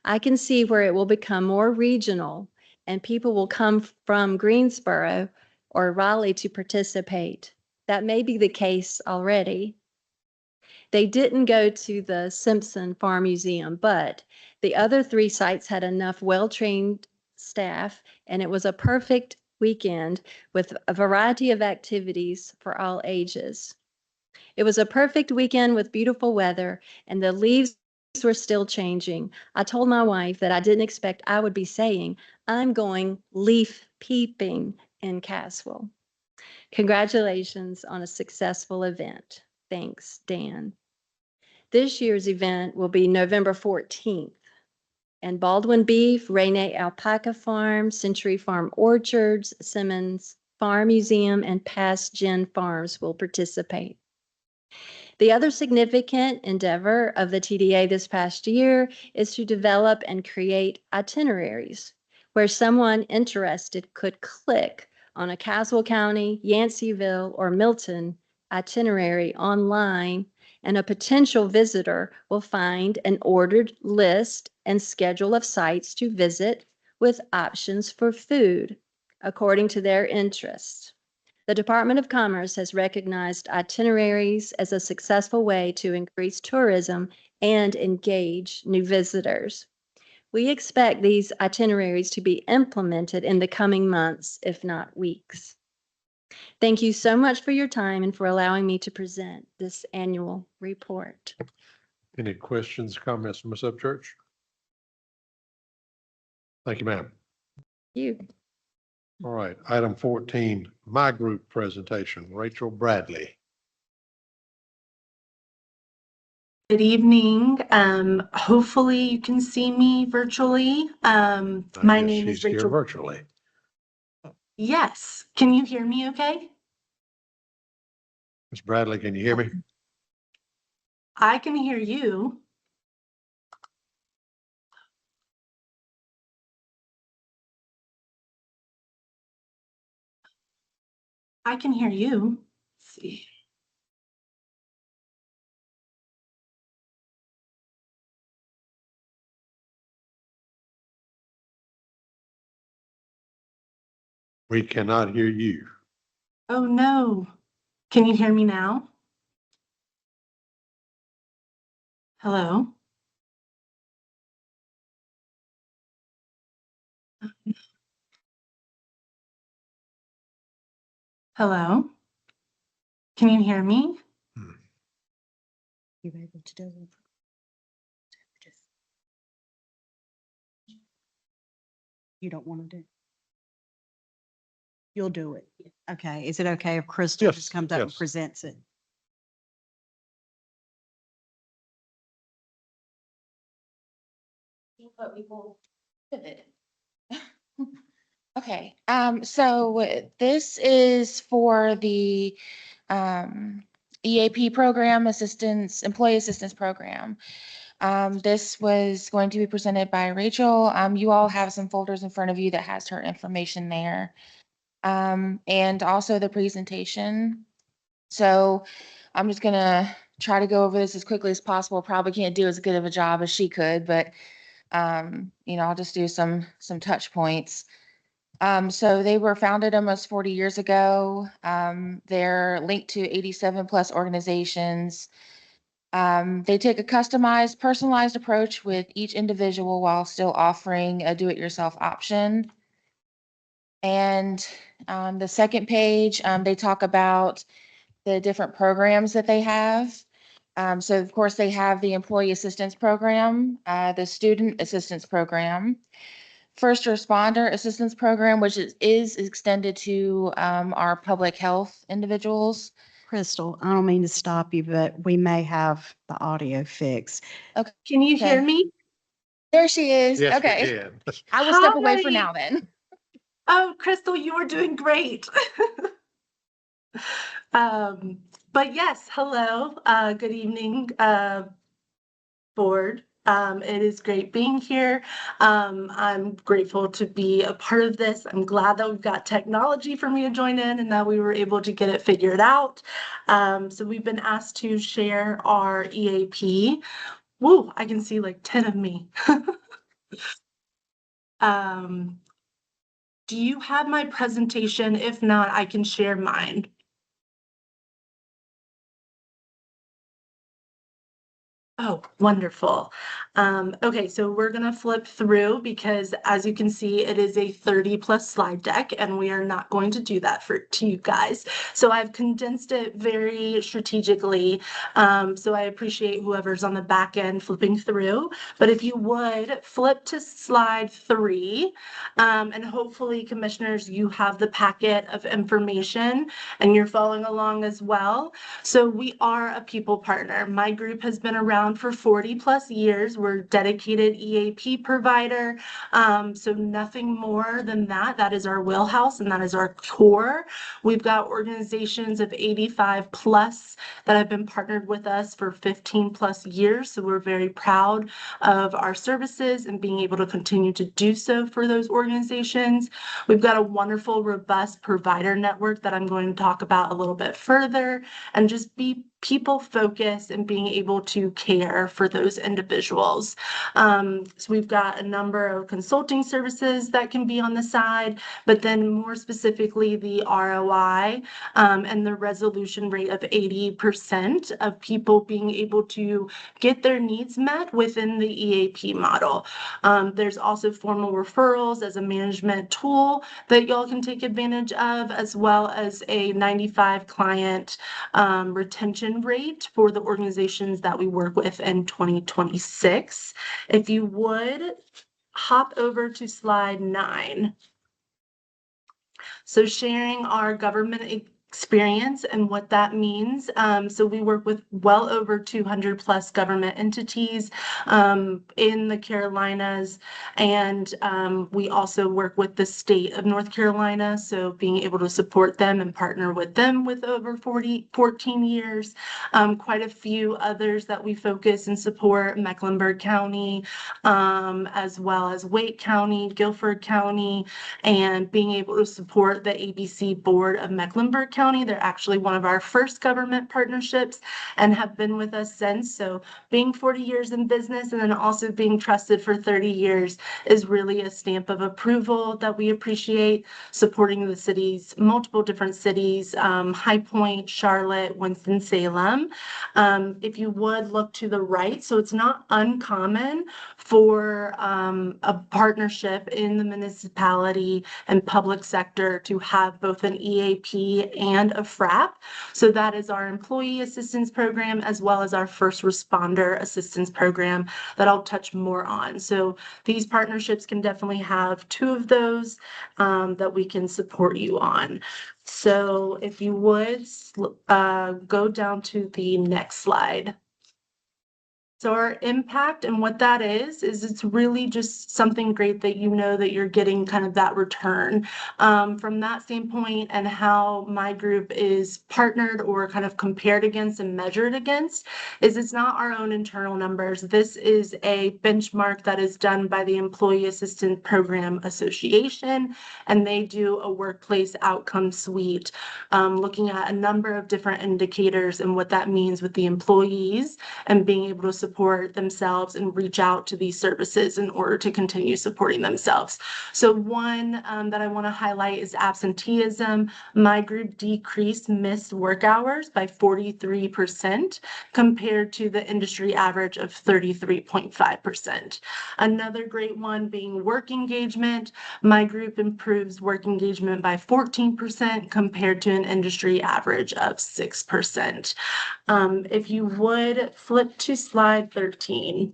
Speaker 3: I can see where it will become more regional and people will come from Greensboro or Raleigh to participate. That may be the case already. They didn't go to the Simpson Farm Museum, but the other 3 sites had enough well-trained staff, and it was a perfect weekend with a variety of activities for all ages. It was a perfect weekend with beautiful weather, and the leaves were still changing. I told my wife that I didn't expect I would be saying, I'm going leaf peeping in Caswell. Congratulations on a successful event. Thanks, Dan." This year's event will be November 14th, and Baldwin Beef, Rainey Alpaca Farm, Century Farm Orchards, Simmons Farm Museum, and Past Gen Farms will participate. The other significant endeavor of the TDA this past year is to develop and create itineraries where someone interested could click on a Caswell County, Yanceyville, or Milton itinerary online, and a potential visitor will find an ordered list and schedule of sites to visit with options for food according to their interests. The Department of Commerce has recognized itineraries as a successful way to increase tourism and engage new visitors. We expect these itineraries to be implemented in the coming months, if not weeks. Thank you so much for your time and for allowing me to present this annual report.
Speaker 1: Any questions, comments from Ms. Upchurch? Thank you, ma'am.
Speaker 3: You.
Speaker 1: All right, item 14, my group presentation, Rachel Bradley.
Speaker 10: Good evening. Hopefully you can see me virtually. My name is
Speaker 1: She's here
Speaker 10: Rachel.
Speaker 1: virtually.
Speaker 10: Yes. Can you hear me okay?
Speaker 1: Ms. Bradley, can you hear me?
Speaker 10: I can hear you. I can hear you. Let's see.
Speaker 1: We cannot hear you.
Speaker 10: Oh no. Can you hear me now? Hello? Hello? Can you hear me?
Speaker 11: You're able to do it. You don't want to do. You'll do it. Okay. Is it okay if Crystal
Speaker 1: Yes,
Speaker 11: just comes up and
Speaker 1: yes.
Speaker 11: presents it?
Speaker 12: But we will pivot. Okay, so this is for the EAP program, employee assistance program. This was going to be presented by Rachel. You all have some folders in front of you that has her information there. And also the presentation. So I'm just gonna try to go over this as quickly as possible. Probably can't do as good of a job as she could, but I'll just do some touch points. So they were founded almost 40 years ago. They're linked to 87 plus organizations. They take a customized, personalized approach with each individual while still offering a do-it-yourself option. And on the second page, they talk about the different programs that they have. So of course they have the employee assistance program, the student assistance program, first responder assistance program, which is extended to our public health individuals.
Speaker 11: Crystal, I don't mean to stop you, but we may have the audio fixed.
Speaker 10: Can you hear
Speaker 12: Okay.
Speaker 10: me?
Speaker 12: There she is.
Speaker 1: Yes, we
Speaker 12: Okay.
Speaker 1: can.
Speaker 12: I will step away for
Speaker 10: Hi.
Speaker 12: now then.
Speaker 10: Oh, Crystal, you are doing great. Um, but yes, hello, good evening, board. It is great being here. I'm grateful to be a part of this. I'm glad that we've got technology for me to join in and that we were able to get it figured out. So we've been asked to share our EAP. Woo, I can see like 10 of me. Do you have my presentation? If not, I can share mine. Oh, wonderful. Okay, so we're gonna flip through because as you can see, it is a 30+ slide deck and we are not going to do that to you guys. So I've condensed it very strategically. So I appreciate whoever's on the back end flipping through. But if you would flip to slide 3, and hopefully commissioners, you have the packet of information and you're following along as well. So we are a people partner. My group has been around for 40+ years. We're a dedicated EAP provider. So nothing more than that. That is our wheelhouse and that is our core. We've got organizations of 85+ that have been partnered with us for 15+ years. So we're very proud of our services and being able to continue to do so for those organizations. We've got a wonderful, robust provider network that I'm going to talk about a little bit further, and just be people focused and being able to care for those individuals. So we've got a number of consulting services that can be on the side, but then more specifically the ROI and the resolution rate of 80% of people being able to get their needs met within the EAP model. There's also formal referrals as a management tool that y'all can take advantage of, as well as a 95 client retention rate for the organizations that we work with in 2026. If you would hop over to slide 9. So sharing our government experience and what that means. So we work with well over 200+ government entities in the Carolinas, and we also work with the state of North Carolina. So being able to support them and partner with them with over 14 years. Quite a few others that we focus and support: Mecklenburg County, as well as Wake County, Guilford County, and being able to support the ABC Board of Mecklenburg County. They're actually one of our first government partnerships and have been with us since. So being 40 years in business and then also being trusted for 30 years is really a stamp of approval that we appreciate. Supporting the cities, multiple different cities, High Point, Charlotte, Winston-Salem. If you would look to the right, so it's not uncommon for a partnership in the municipality and public sector to have both an EAP and a FRAP. So that is our employee assistance program, as well as our first responder assistance program that I'll touch more on. So these partnerships can definitely have 2 of those that we can support you on. So if you would go down to the next slide. So our impact and what that is it's really just something great that you know that you're getting kind of that return from that standpoint, and how my group is partnered or kind of compared against and measured against is it's not our own internal numbers. This is a benchmark that is done by the Employee Assistance Program Association, and they do a workplace outcome suite looking at a number of different indicators and what that means with the employees and being able to support themselves and reach out to these services in order to continue supporting themselves. So one that I want to highlight is absenteeism. My group decreased missed work hours by 43% compared to the industry average of 33.5%. Another great one being work engagement. My group improves work engagement by 14% compared to an industry average of 6%. If you would flip to slide 13.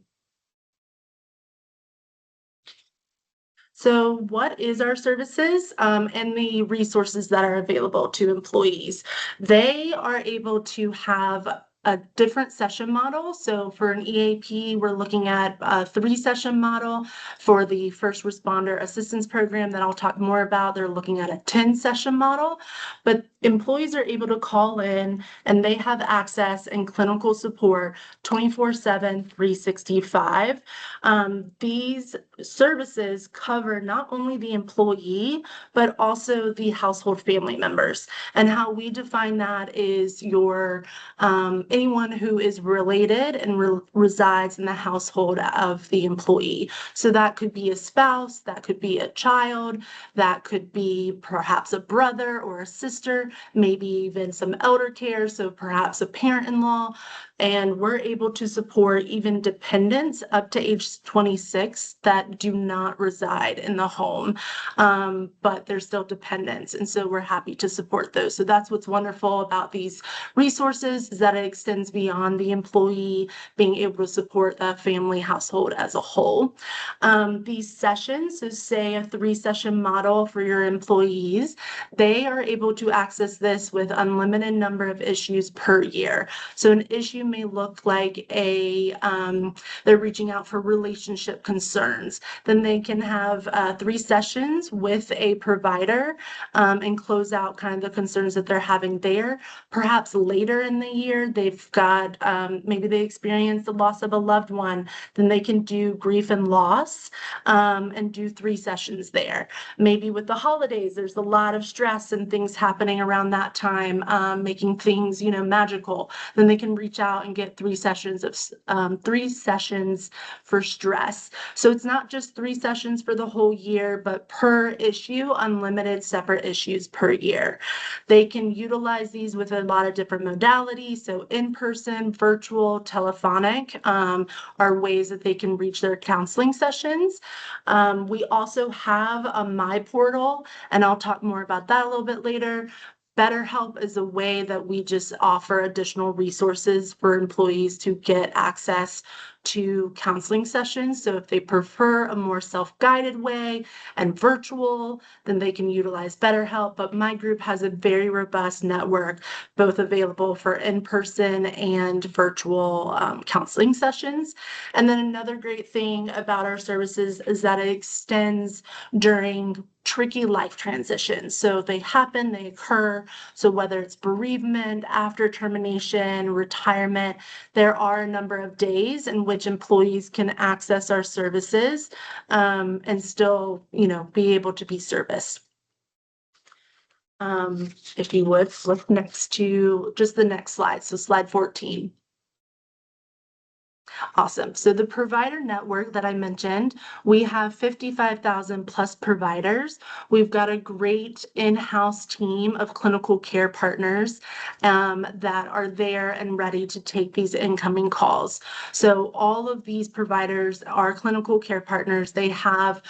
Speaker 10: So what is our services and the resources that are available to employees? They are able to have a different session model. So for an EAP, we're looking at a 3-session model. For the first responder assistance program that I'll talk more about, they're looking at a 10-session model. But employees are able to call in and they have access and clinical support 24/7, 365. These services cover not only the employee, but also the household family members. And how we define that is your anyone who is related and resides in the household of the employee. So that could be a spouse, that could be a child, that could be perhaps a brother or a sister, maybe even some elder care, so perhaps a parent-in-law. And we're able to support even dependents up to age 26 that do not reside in the home, but they're still dependents. And so we're happy to support those. So that's what's wonderful about these resources, is that it extends beyond the employee, being able to support the family household as a whole. These sessions, so say a 3-session model for your employees, they are able to access this with unlimited number of issues per year. So an issue may look like they're reaching out for relationship concerns. Then they can have 3 sessions with a provider and close out kind of the concerns that they're having there. Perhaps later in the year, they've got, maybe they experienced the loss of a loved one, then they can do grief and loss and do 3 sessions there. Maybe with the holidays, there's a lot of stress and things happening around that time, making things, magical. Then they can reach out and get 3 sessions of 3 sessions for stress. So it's not just 3 sessions for the whole year, but per issue, unlimited separate issues per year. They can utilize these with a lot of different modalities. So in-person, virtual, telephonic are ways that they can reach their counseling sessions. We also have a My Portal, and I'll talk more about that a little bit later. BetterHelp is a way that we just offer additional resources for employees to get access to counseling sessions. So if they prefer a more self-guided way and virtual, then they can utilize BetterHelp. But my group has a very robust network, both available for in-person and virtual counseling sessions. And then another great thing about our services is that it extends during tricky life transitions. So they happen, they occur. So whether it's bereavement, after termination, retirement, there are a number of days in which employees can access our services and still, be able to be serviced. If you would flip next to just the next slide. So slide 14. Awesome. So the provider network that I mentioned, we have 55,000 plus providers. We've got a great in-house team of clinical care partners that are there and ready to take these incoming calls. So all of these providers are clinical care partners. They have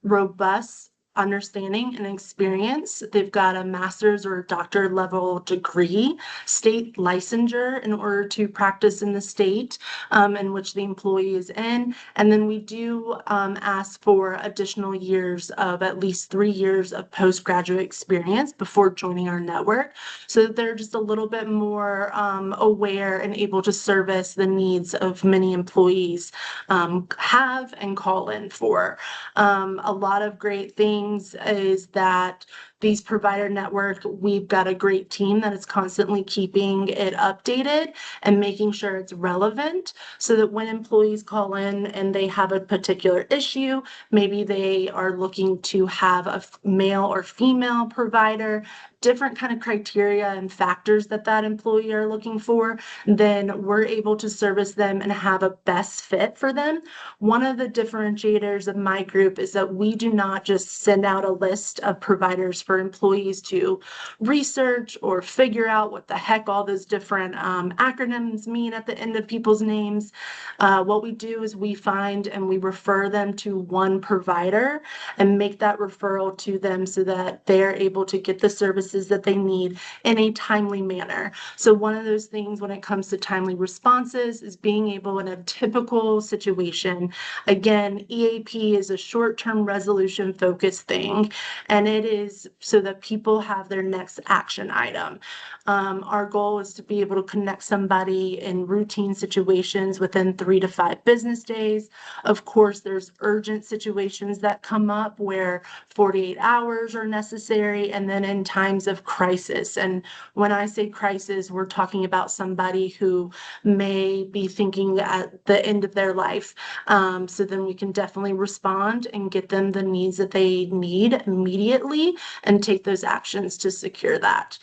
Speaker 10: robust understanding and experience. They've got a master's or doctor level degree, state licensure in order to practice in the state in which the employee is in. And then we do ask for additional years of at least 3 years of postgraduate experience before joining our network, so that they're just a little bit more aware and able to service the needs of many employees have and call in for. A lot of great things is that these provider network, we've got a great team that is constantly keeping it updated and making sure it's relevant, so that when employees call in and they have a particular issue, maybe they are looking to have a male or female provider, different kind of criteria and factors that employee are looking for, then we're able to service them and have a best fit for them. One of the differentiators of my group is that we do not just send out a list of providers for employees to research or figure out what the heck all those different acronyms mean at the end of people's names. What we do is we find and we refer them to one provider and make that referral to them so that they're able to get the services that they need in a timely manner. So one of those things when it comes to timely responses is being able in a typical situation. Again, EAP is a short-term resolution focused thing, and it is so that people have their next action item. Our goal is to be able to connect somebody in routine situations within 3 to 5 business days. Of course, there's urgent situations that come up where 48 hours are necessary, and then in times of crisis. And when I say crisis, we're talking about somebody who may be thinking at the end of their life. So then we can definitely respond and get them the needs that they need immediately and take those actions to secure that.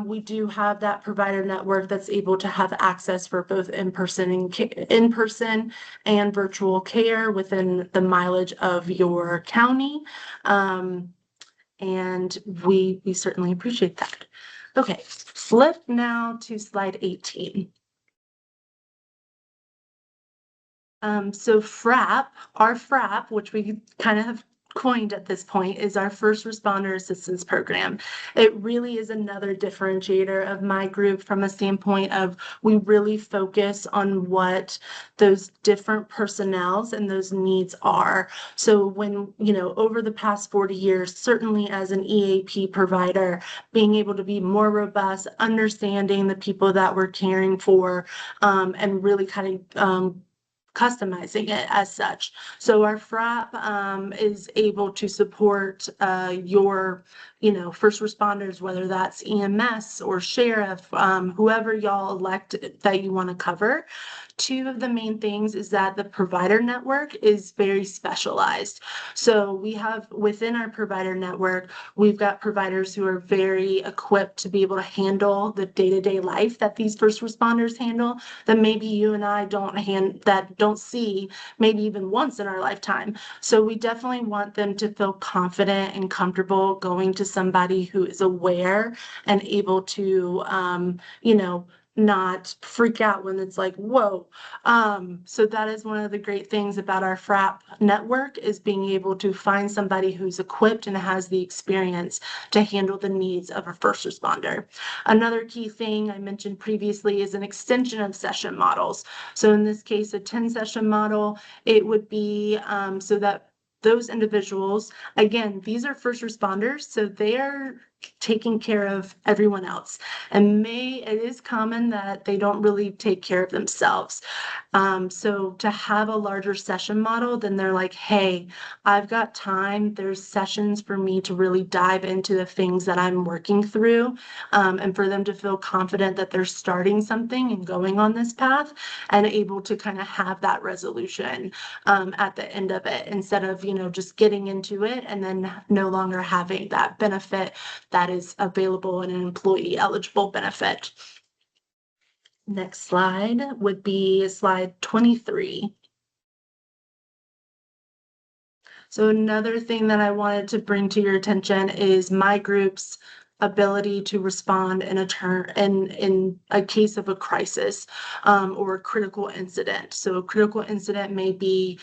Speaker 10: We do have that provider network that's able to have access for both in-person and virtual care within the mileage of your county. And we certainly appreciate that. Okay, flip now to slide 18. So our FRAP, which we kind of have coined at this point, is our First Responder Assistance Program. It really is another differentiator of my group from a standpoint of we really focus on what those different personnels and those needs are. So when, over the past 40 years, certainly as an EAP provider, being able to be more robust, understanding the people that we're caring for, and really kind of customizing it as such. So our FRAP is able to support your, first responders, whether that's EMS or sheriff, whoever y'all elect that you want to cover. Two of the main things is that the provider network is very specialized. So we have within our provider network, we've got providers who are very equipped to be able to handle the day-to-day life that these first responders handle that maybe you and I don't see maybe even once in our lifetime. So we definitely want them to feel confident and comfortable going to somebody who is aware and able to, not freak out when it's like, whoa. So that is one of the great things about our FRAP network is being able to find somebody who's equipped and has the experience to handle the needs of a first responder. Another key thing I mentioned previously is an extension of session models. So in this case, a 10-session model, it would be so that those individuals, again, these are first responders, so they are taking care of everyone else. And it is common that they don't really take care of themselves. So to have a larger session model, then they're like, hey, I've got time. There's sessions for me to really dive into the things that I'm working through, and for them to feel confident that they're starting something and going on this path and able to kind of have that resolution at the end of it instead of, just getting into it and then no longer having that benefit that is available in an employee eligible benefit. Next slide would be slide 23. So another thing that I wanted to bring to your attention is my group's ability to respond in a case of a crisis or a critical incident. So a critical incident may be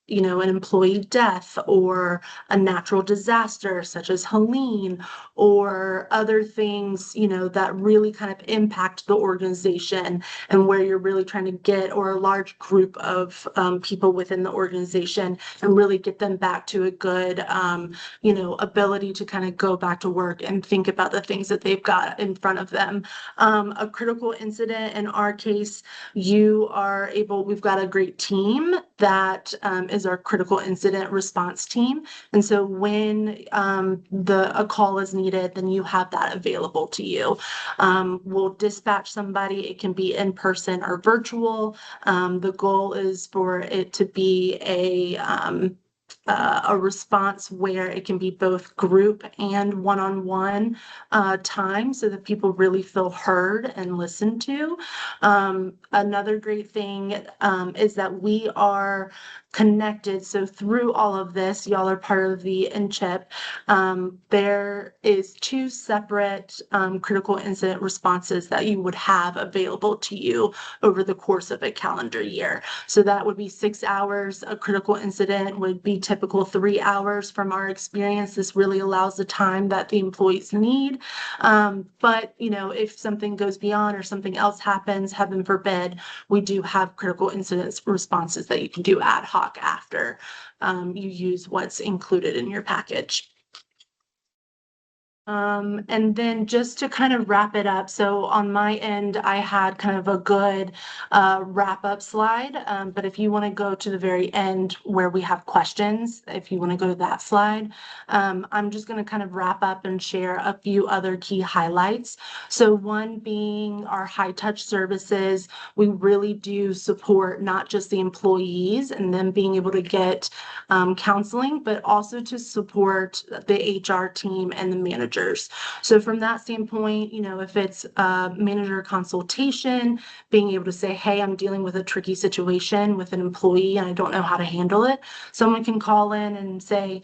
Speaker 10: an employee death or a natural disaster such as Helene or other things, that really kind of impact the organization and where you're really trying to get or a large group of people within the organization and really get them back to a good, ability to kind of go back to work and think about the things that they've got in front of them. A critical incident in our case, we've got a great team that is our critical incident response team. And so when a call is needed, then you have that available to you. We'll dispatch somebody. It can be in person or virtual. The goal is for it to be a response where it can be both group and one-on-one time so that people really feel heard and listened to. Another great thing is that we are connected. So through all of this, y'all are part of the NCHIP. There is 2 separate critical incident responses that you would have available to you over the course of a calendar year. So that would be 6 hours. A critical incident would be typical 3 hours from our experience. This really allows the time that the employees need. But, you know, if something goes beyond or something else happens, heaven forbid, we do have critical incidents responses that you can do ad hoc after you use what's included in your package. And then just to kind of wrap it up, so on my end, I had kind of a good wrap up slide, but if you want to go to the very end where we have questions, if you want to go to that slide, I'm just going to kind of wrap up and share a few other key highlights. So one being our high touch services, we really do support not just the employees and them being able to get counseling, but also to support the HR team and the managers. So from that standpoint, you know, if it's a manager consultation, being able to say, hey, I'm dealing with a tricky situation with an employee and I don't know how to handle it, someone can call in and say,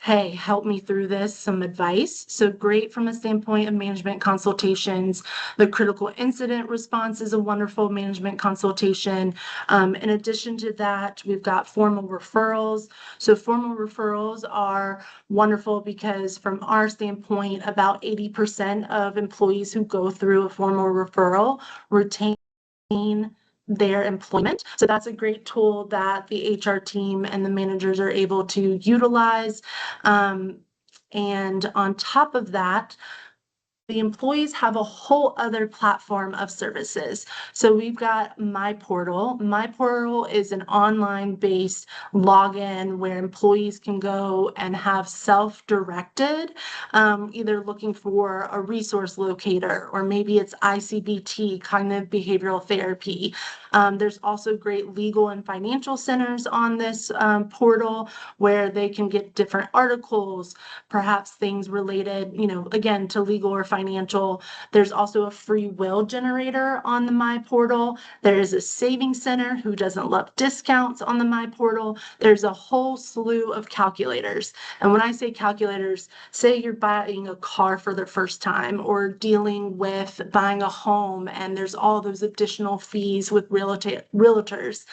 Speaker 10: hey, help me through this, some advice. So great from a standpoint of management consultations. The critical incident response is a wonderful management consultation. In addition to that, we've got formal referrals. So formal referrals are wonderful because from our standpoint, about 80% of employees who go through a formal referral retain their employment. So that's a great tool that the HR team and the managers are able to utilize. And on top of that, the employees have a whole other platform of services. So we've got My Portal. My Portal is an online-based login where employees can go and have self-directed, either looking for a resource locator, or maybe it's ICBT, cognitive behavioral therapy. There's also great legal and financial centers on this portal where they can get different articles, perhaps things related, you know, again, to legal or financial. There's also a free will generator on the My Portal. There is a savings center. Who doesn't love discounts on the My Portal? There's a whole slew of calculators. And when I say calculators, say you're buying a car for the first time or dealing with buying a home and there's all those additional fees with realtors.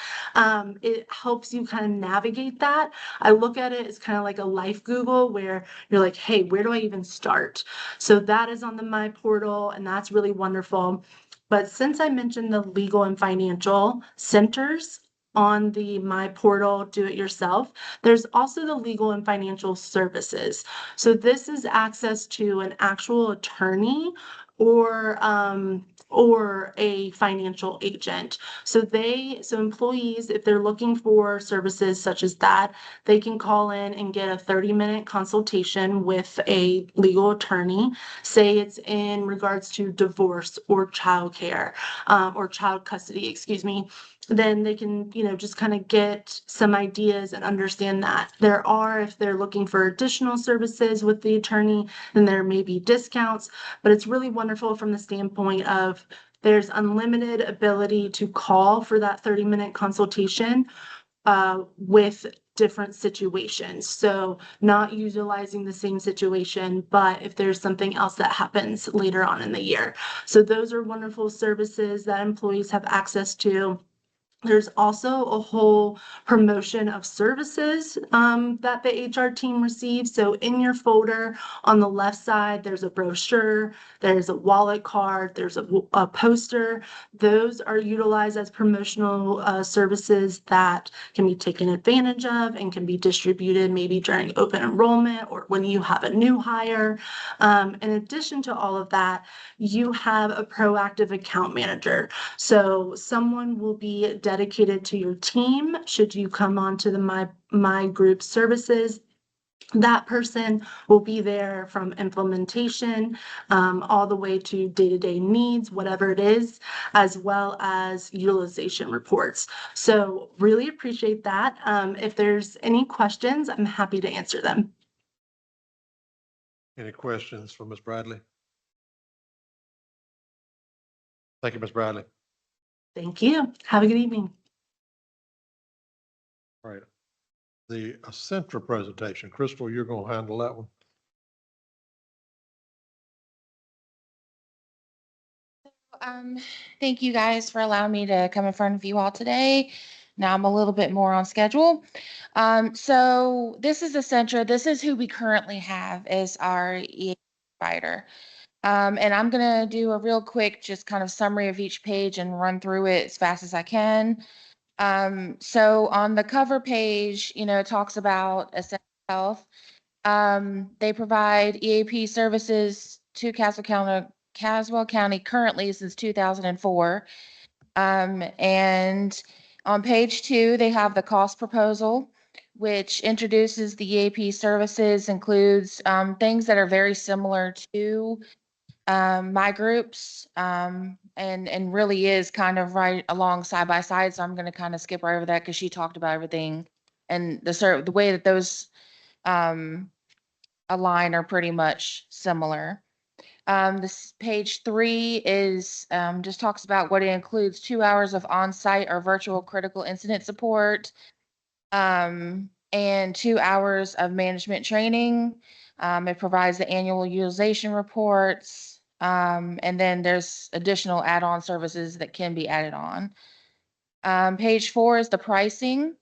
Speaker 10: It helps you kind of navigate that. I look at it as kind of like a life Google where you're like, hey, where do I even start? So that is on the My Portal, and that's really wonderful. But since I mentioned the legal and financial centers on the My Portal do it yourself, there's also the legal and financial services. So this is access to an actual attorney or a financial agent. So employees, if they're looking for services such as that, they can call in and get a 30-minute consultation with a legal attorney. Say it's in regards to divorce or childcare, or child custody, excuse me. Then they can, you know, just kind of get some ideas and understand that if they're looking for additional services with the attorney, then there may be discounts, but it's really wonderful from the standpoint of there's unlimited ability to call for that 30-minute consultation with different situations. So not utilizing the same situation, but if there's something else that happens later on in the year. So those are wonderful services that employees have access to. There's also a whole promotion of services that the HR team receives. So in your folder on the left side, there's a brochure, there's a wallet card, there's a poster. Those are utilized as promotional services that can be taken advantage of and can be distributed maybe during open enrollment or when you have a new hire. In addition to all of that, you have a proactive account manager. So someone will be dedicated to your team should you come onto the My Group services That person will be there from implementation all the way to day-to-day needs, whatever it is, as well as utilization reports. So really appreciate that. If there's any questions, I'm happy to answer them.
Speaker 1: Any questions for Ms. Bradley? Thank you, Ms. Bradley.
Speaker 10: Thank you. Have a good evening.
Speaker 1: All right. The Centra presentation, Crystal, you're going to handle that one.
Speaker 12: Thank you guys for allowing me to come in front of you all today. Now I'm a little bit more on schedule. So this is Essentra. This is who we currently have as our EA provider. And I'm gonna do a real quick, just kind of summary of each page and run through it as fast as I can. So on the cover page, it talks about Essentra Health. They provide EAP services to Caswell County currently since 2004. And on page 2, they have the cost proposal, which introduces the EAP services, includes things that are very similar to my groups, and really is kind of right along side by side. So I'm going to kind of skip right over that because she talked about everything, and the way that those align are pretty much similar. This page 3 is just talks about what it includes: 2 hours of on-site or virtual critical incident support, and 2 hours of management training. It provides the annual utilization reports, and then there's additional add-on services that can be added on. Page 4 is the pricing.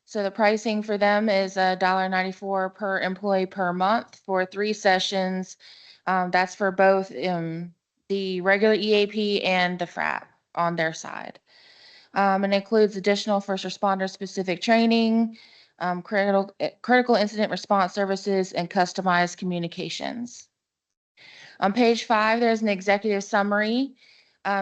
Speaker 12: So the pricing for them is $1.94 per employee per month for 3 sessions. That's for both the regular EAP and the FRAP on their side. And includes additional first responder specific training, critical incident response services, and customized communications. On page 5, there's an executive summary.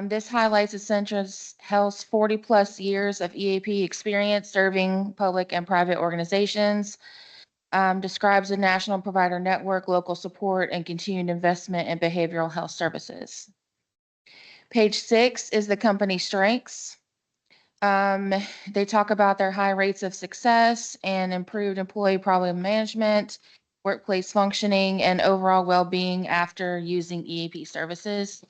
Speaker 12: This highlights Essentra Health's 40 plus years of EAP experience serving public and private organizations. Describes the national provider network, local support, and continued investment in behavioral health services. Page 6 is the company strengths. They talk about their high rates of success and improved employee problem management, workplace functioning, and overall well-being after using EAP services.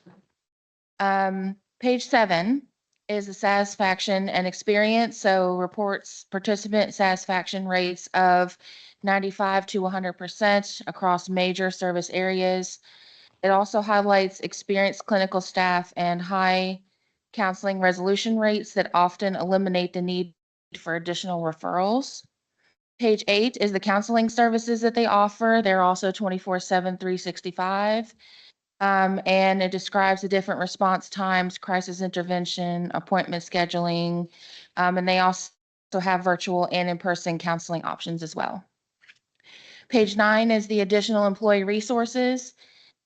Speaker 12: Page 7 is the satisfaction and experience. So reports participant satisfaction rates of 95 to 100% across major service areas. It also highlights experienced clinical staff and high counseling resolution rates that often eliminate the need for additional referrals. Page 8 is the counseling services that they offer. They're also 24/7, 365. And it describes the different response times, crisis intervention, appointment scheduling, and they also have virtual and in-person counseling options as well. Page 9 is the additional employee resources.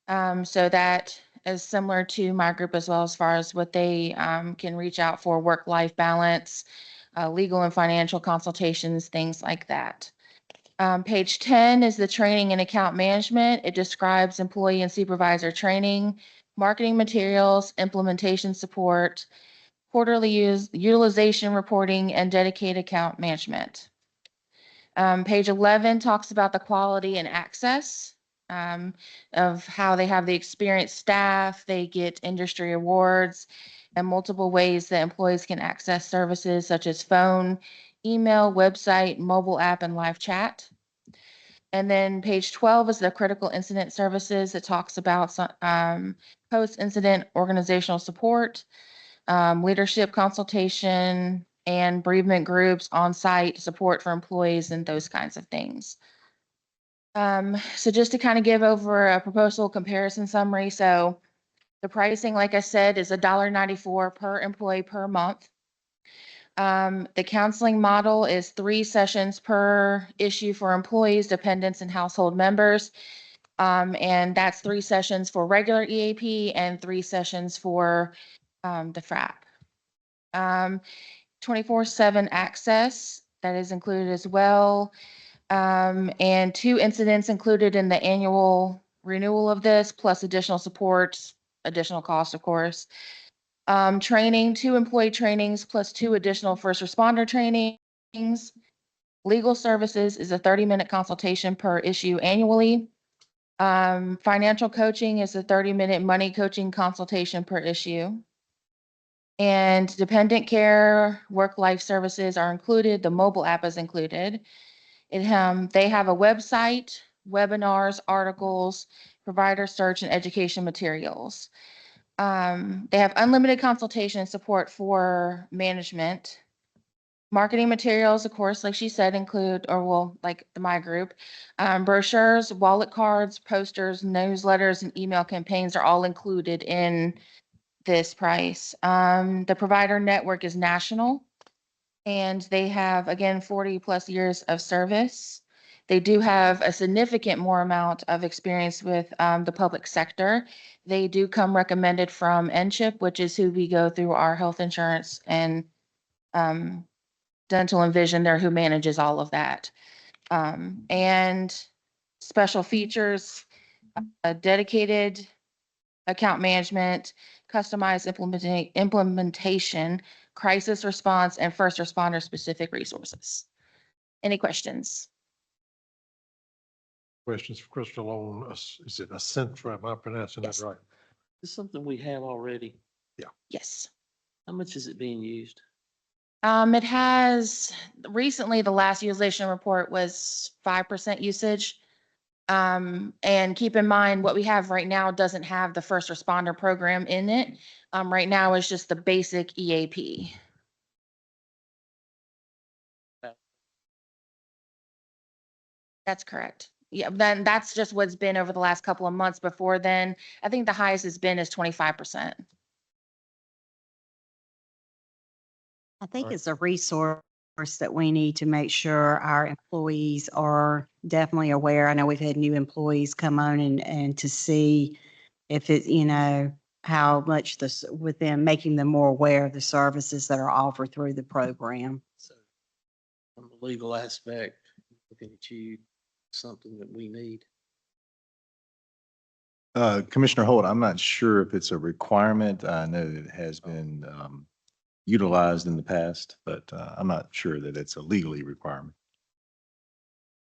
Speaker 12: So that is similar to my group as well, as far as what they can reach out for: work-life balance, legal and financial consultations, things like that. Page 10 is the training and account management. It describes employee and supervisor training, marketing materials, implementation support, quarterly utilization reporting, and dedicated account management. Page 11 talks about the quality and access of how they have the experienced staff. They get industry awards and multiple ways that employees can access services such as phone, email, website, mobile app, and live chat. And then page 12 is the critical incident services. It talks about post-incident organizational support, leadership consultation, and bereavement groups, on-site support for employees, and those kinds of things. So just to kind of give over a proposal comparison summary. So the pricing, like I said, is $1.94 per employee per month. The counseling model is 3 sessions per issue for employees, dependents, and household members. And that's 3 sessions for regular EAP and 3 sessions for the FRAP. 24/7 access, that is included as well. And 2 incidents included in the annual renewal of this, plus additional supports, additional costs, of course. Training, 2 employee trainings, plus 2 additional first responder trainings. Legal services is a 30-minute consultation per issue annually. Financial coaching is a 30-minute money coaching consultation per issue. And dependent care, work-life services are included. The mobile app is included. They have a website, webinars, articles, provider search, and education materials. They have unlimited consultation and support for management. Marketing materials, of course, like she said, include, or well, like my group, brochures, wallet cards, posters, newsletters, and email campaigns are all included in this price. The provider network is national, and they have, again, 40+ years of service. They do have a significant more amount of experience with the public sector. They do come recommended from NCHIP, which is who we go through our health insurance and dental and vision. They're who manages all of that. And special features, dedicated account management, customized implementation, crisis response, and first responder specific resources. Any questions?
Speaker 1: Questions for Crystal on, is it Accenture? Am I pronouncing that
Speaker 12: Yes.
Speaker 1: right?
Speaker 13: It's something we have already.
Speaker 12: Yes.
Speaker 13: How much is it being used?
Speaker 12: It has, recently, the last utilization report was 5% usage. And keep in mind, what we have right now doesn't have the first responder program in it. Right now is just the basic EAP. That's correct. Yeah, then that's just what's been over the last couple of months. Before then, I think the highest has been is 25%.
Speaker 11: I think
Speaker 1: Right.
Speaker 11: it's a resource that we need to make sure our employees are definitely aware. I know we've had new employees come on and to see if it, how much this, with them, making them more aware of the services that are offered through the program.
Speaker 13: So from the legal aspect, looking at you, something that we need.
Speaker 14: Commissioner Holt, I'm not sure if it's a requirement. I know that it has been utilized in the past, but I'm not sure that it's a legally requirement.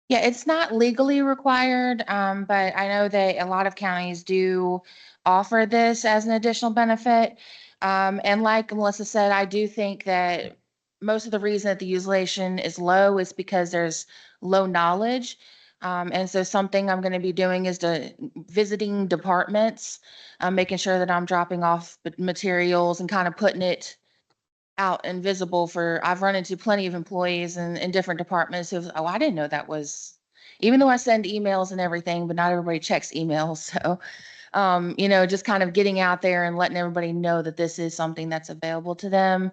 Speaker 12: Yeah, it's not legally required, but I know that a lot of counties do offer this as an additional benefit. And like Melissa said, I do think that most of the reason that the utilization is low is because there's low knowledge. And so something I'm going to be doing is visiting departments, making sure that I'm dropping off materials and kind of putting it out and visible for, I've run into plenty of employees in different departments who, oh, I didn't know that was, even though I send emails and everything, but not everybody checks emails. So, just kind of getting out there and letting everybody know that this is something that's available to them.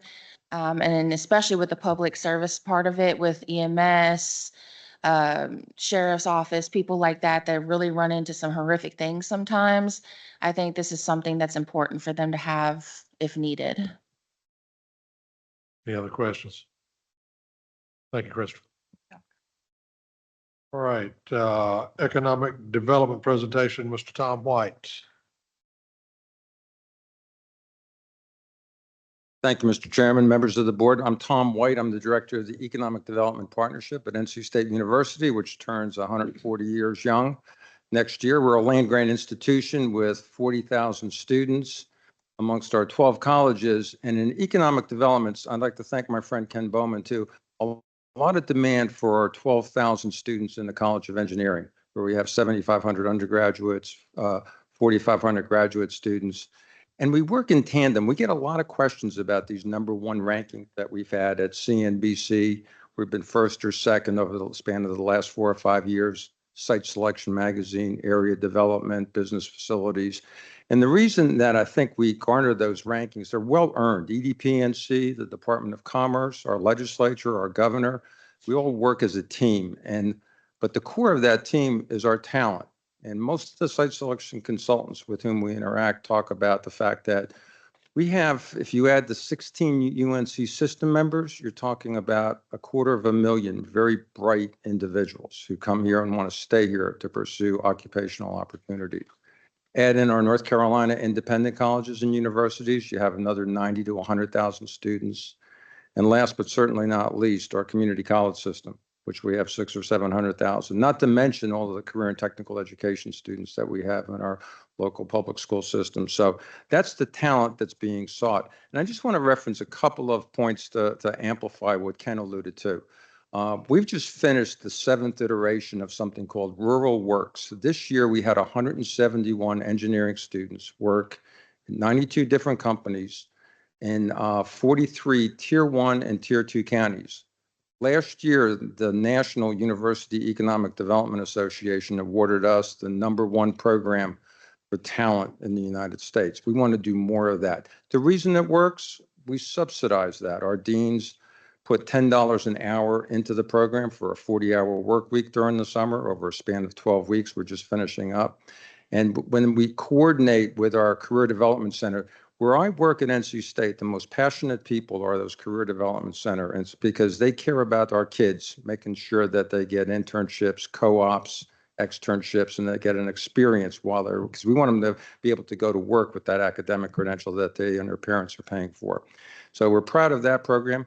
Speaker 12: And then especially with the public service part of it, with EMS, sheriff's office, people like that, that really run into some horrific things sometimes. I think this is something that's important for them to have if needed.
Speaker 1: Any other questions? Thank you, Christopher. All right, economic development presentation, Mr. Tom White.
Speaker 5: Thank you, Mr. Chairman, members of the board. I'm Tom White. I'm the director of the Economic Development Partnership at NC State University, which turns 140 years young next year. We're a land-grant institution with 40,000 students amongst our 12 colleges. And in economic developments, I'd like to thank my friend Ken Bowman too. A lot of demand for our 12,000 students in the College of Engineering, where we have 7,500 undergraduates, 4,500 graduate students. And we work in tandem. We get a lot of questions about these #1 rankings that we've had at CNBC. We've been first or second over the span of the last 4 or 5 years. Site Selection Magazine, Area Development, Business Facilities. And the reason that I think we garner those rankings, they're well earned. EDPNC, the Department of Commerce, our legislature, our governor, we all work as a team. But the core of that team is our talent. And most of the site selection consultants with whom we interact talk about the fact that
Speaker 15: We have, if you add the 16 UNC system members, you're talking about 250,000 very bright individuals who come here and want to stay here to pursue occupational opportunity. Add in our North Carolina independent colleges and universities, you have another 90 to 100,000 students. And last but certainly not least, our community college system, which we have 600,000 or 700,000, not to mention all of the career and technical education students that we have in our local public school system. So that's the talent that's being sought. And I just want to reference a couple of points to amplify what Ken alluded to. We've just finished the 7th iteration of something called Rural Works. This year, we had 171 engineering students work in 92 different companies in 43 Tier 1 and Tier 2 counties. Last year, the National University Economic Development Association awarded us the #1 program for talent in the United States. We want to do more of that. The reason it works, we subsidize that. Our deans put $10 an hour into the program for a 40-hour work week during the summer over a span of 12 weeks. We're just finishing up. And when we coordinate with our Career Development Center, where I work at NC State, the most passionate people are those Career Development Center, and it's because they care about our kids, making sure that they get internships, co-ops, externships, and they get an experience while they're, because we want them to be able to go to work with that academic credential that they and their parents are paying for. So we're proud of that program.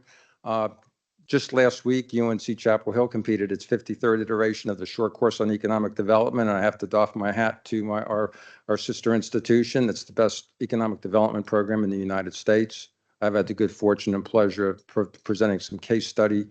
Speaker 15: Just last week, UNC Chapel Hill completed its 53rd iteration of the short course on economic development. And I have to doff my hat to our sister institution. It's the best economic development program in the United States. I've had the good fortune and pleasure of presenting some case study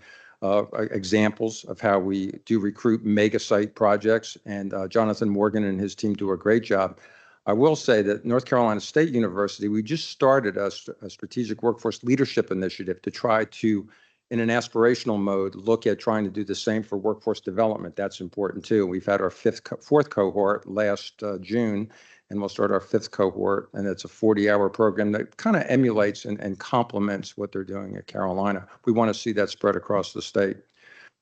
Speaker 15: examples of how we do recruit mega site projects. And Jonathan Morgan and his team do a great job. I will say that North Carolina State University, we just started a strategic workforce leadership initiative to try to, in an aspirational mode, look at trying to do the same for workforce development. That's important too. We've had our fourth cohort last June, and we'll start our 5th cohort, and it's a 40-hour program that kind of emulates and complements what they're doing at Carolina. We want to see that spread across the state.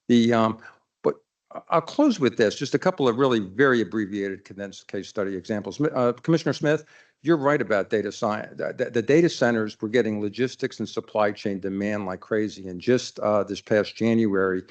Speaker 15: But I'll close with this, just a couple of really very abbreviated condensed case study examples. Commissioner Smith, you're right about data science. The data centers, we're getting logistics and supply chain demand like crazy. And just this past January,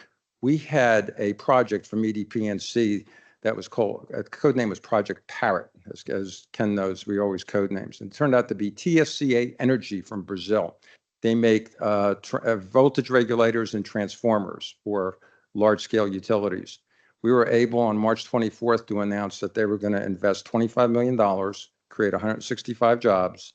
Speaker 15: we had a project from EDPNC that was called, code name was Project Parrot. As Ken knows, we always code names. And it turned out to be TSCA Energy from Brazil. They make voltage regulators and transformers for large-scale utilities. We were able on March 24th to announce that they were going to invest $25 million, create 165 jobs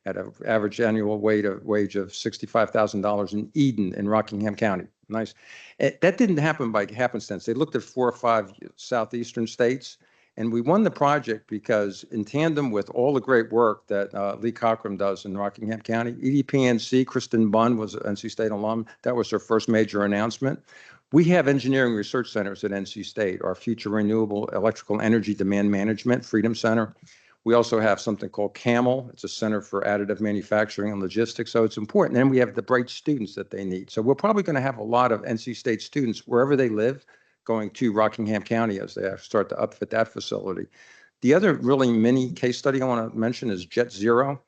Speaker 15: at an average annual wage of $65,000 in Eden in Rockingham County. Nice. That didn't happen by happenstance. They looked at 4 or 5 southeastern states, and we won the project because in tandem with all the great work that Lee Cochran does in Rockingham County, EDPNC, Kristen Bunn was an NC State alum. That was her first major announcement. We have engineering research centers at NC State, our Future Renewable Electrical Energy Demand Management Freedom Center. We also have something called CAMEL. It's a Center for Additive Manufacturing and Logistics. So it's important. And we have the bright students that they need. So we're probably going to have a lot of NC State students wherever they live going to Rockingham County as they start to upfit that facility. The other really mini case study I want to mention is Jet Zero.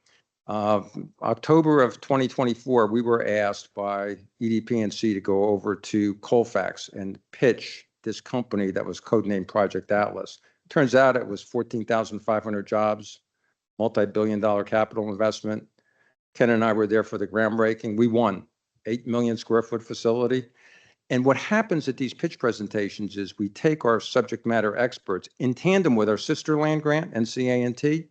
Speaker 15: October of 2024, we were asked by EDPNC to go over to Colfax and pitch this company that was codenamed Project Atlas. Turns out it was 14,500 jobs, multi-billion-dollar capital investment. Ken and I were there for the groundbreaking. We won 8 million square foot facility. And what happens at these pitch presentations is we take our subject matter experts in tandem with our sister land grant, NCA&T,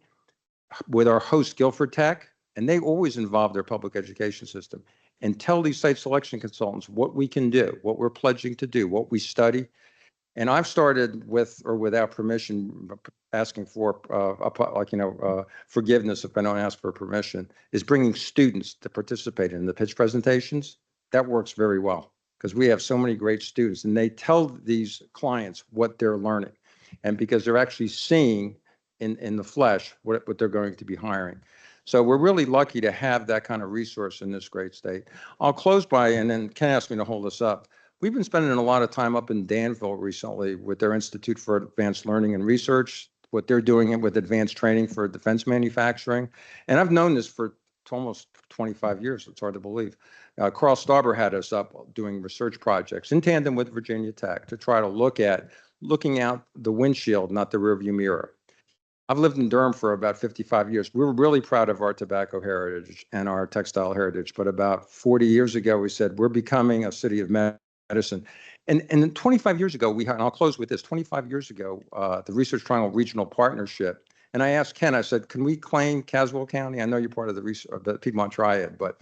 Speaker 15: with our host Guilford Tech, and they always involve their public education system, and tell these site selection consultants what we can do, what we're pledging to do, what we study. And I've started with or without permission, asking for forgiveness if I don't ask for permission, is bringing students to participate in the pitch presentations. That works very well because we have so many great students and they tell these clients what they're learning. And because they're actually seeing in the flesh what they're going to be hiring. So we're really lucky to have that kind of resource in this great state. I'll close by, and then Ken asked me to hold this up. We've been spending a lot of time up in Danville recently with their Institute for Advanced Learning and Research, what they're doing with advanced training for defense manufacturing. And I've known this for It's almost 25 years. It's hard to believe. Carl Stauber had us up doing research projects in tandem with Virginia Tech to try to looking out the windshield, not the rearview mirror. I've lived in Durham for about 55 years. We were really proud of our tobacco heritage and our textile heritage. But about 40 years ago, we said, we're becoming a city of medicine. And 25 years ago, and I'll close with this, 25 years ago, the Research Triangle Regional Partnership, and I asked Ken, I said, can we claim Caswell County? I know you're part of the Piedmont Triad, but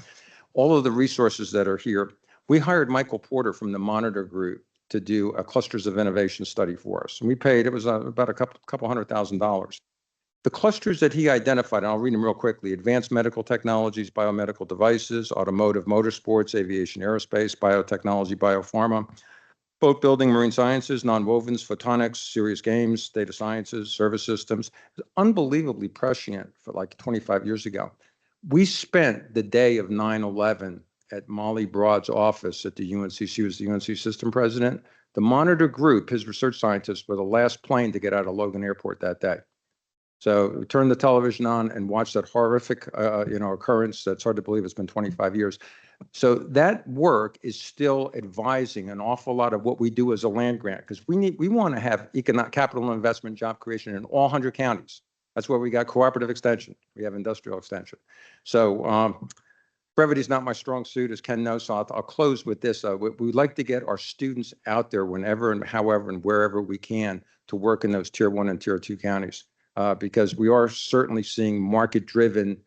Speaker 15: all of the resources that are here, we hired Michael Porter from the Monitor Group to do a clusters of innovation study for us. And we paid, it was about a couple $100,000. The clusters that he identified, and I'll read them real quickly: advanced medical technologies, biomedical devices, automotive, motorsports, aviation, aerospace, biotechnology, biopharma, boat building, marine sciences, nonwovens, photonics, serious games, data sciences, service systems. Unbelievably prescient for like 25 years ago. We spent the day of 9/11 at Molly Broad's office at the UNC. She was the UNC system president. The Monitor Group, his research scientists, were the last plane to get out of Logan Airport that day. So we turned the television on and watched that horrific, occurrence. That's hard to believe. It's been 25 years. So that work is still advising an awful lot of what we do as a land grant, because we want to have economic capital investment, job creation in all 100 counties. That's where we got cooperative extension. We have industrial extension. So brevity is not my strong suit, as Ken knows. So I'll close with this. We'd like to get our students out there whenever and however and wherever we can to work in those tier 1 and tier 2 counties. Because we are certainly seeing market-driven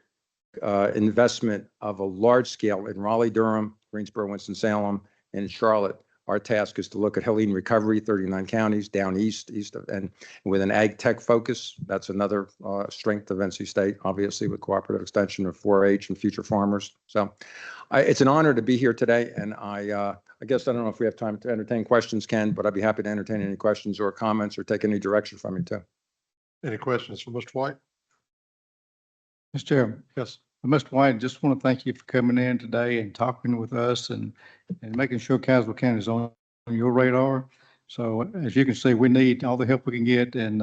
Speaker 15: investment of a large scale in Raleigh, Durham, Greensboro, Winston-Salem, and in Charlotte. Our task is to look at Helene recovery, 39 counties down east and with an ag tech focus. That's another strength of NC State, obviously, with cooperative extension of 4-H and future farmers. So it's an honor to be here today. And I guess I don't know if we have time to entertain questions, Ken, but I'd be happy to entertain any questions or comments or take any direction from you too.
Speaker 1: Any questions for Mr. White?
Speaker 4: Mr. Chairman.
Speaker 1: Yes.
Speaker 4: Mr. White, just want to thank you for coming in today and talking with us and making sure Caswell County is on your radar. So as you can see, we need all the help we can get. And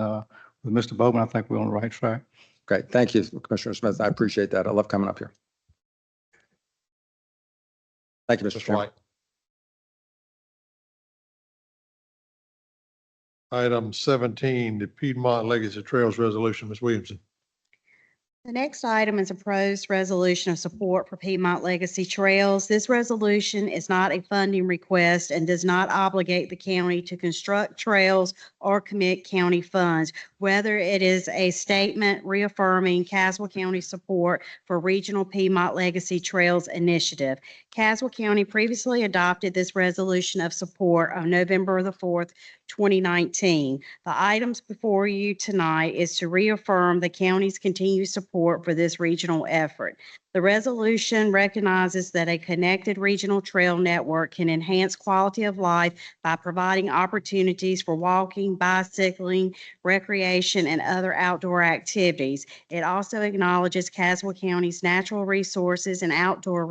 Speaker 4: with Mr. Bowman, I think we're on the right track.
Speaker 15: Great. Thank you, Commissioner Smith. I appreciate that. I love coming up here. Thank you, Mr. Chairman.
Speaker 1: White. Item 17, the Piedmont Legacy Trails Resolution. Ms. Williamson.
Speaker 11: The next item is a proposed resolution of support for Piedmont Legacy Trails. This resolution is not a funding request and does not obligate the county to construct trails or commit county funds. Whether it is a statement reaffirming Caswell County support for Regional Piedmont Legacy Trails Initiative. Caswell County previously adopted this resolution of support on November the 4th, 2019. The items before you tonight is to reaffirm the county's continued support for this regional effort. The resolution recognizes that a connected regional trail network can enhance quality of life by providing opportunities for walking, bicycling, recreation, and other outdoor activities. It also acknowledges Caswell County's natural resources and outdoor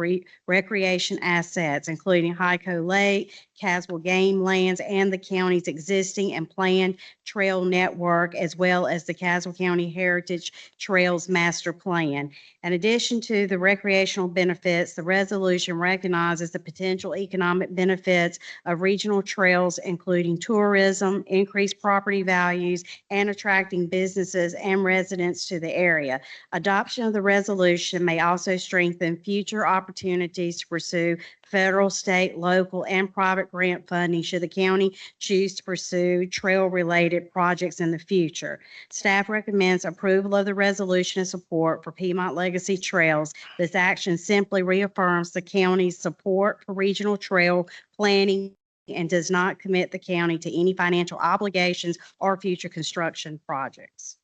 Speaker 11: recreation assets, including Hyco Lake, Caswell Game Lands, and the county's existing and planned trail network, as well as the Caswell County Heritage Trails Master Plan. In addition to the recreational benefits, the resolution recognizes the potential economic benefits of regional trails, including tourism, increased property values, and attracting businesses and residents to the area. Adoption of the resolution may also strengthen future opportunities to pursue federal, state, local, and private grant funding should the county choose to pursue trail-related projects in the future. Staff recommends approval of the resolution of support for Piedmont Legacy Trails. This action simply reaffirms the county's support for regional trail planning and does not commit the county to any financial obligations or future construction projects.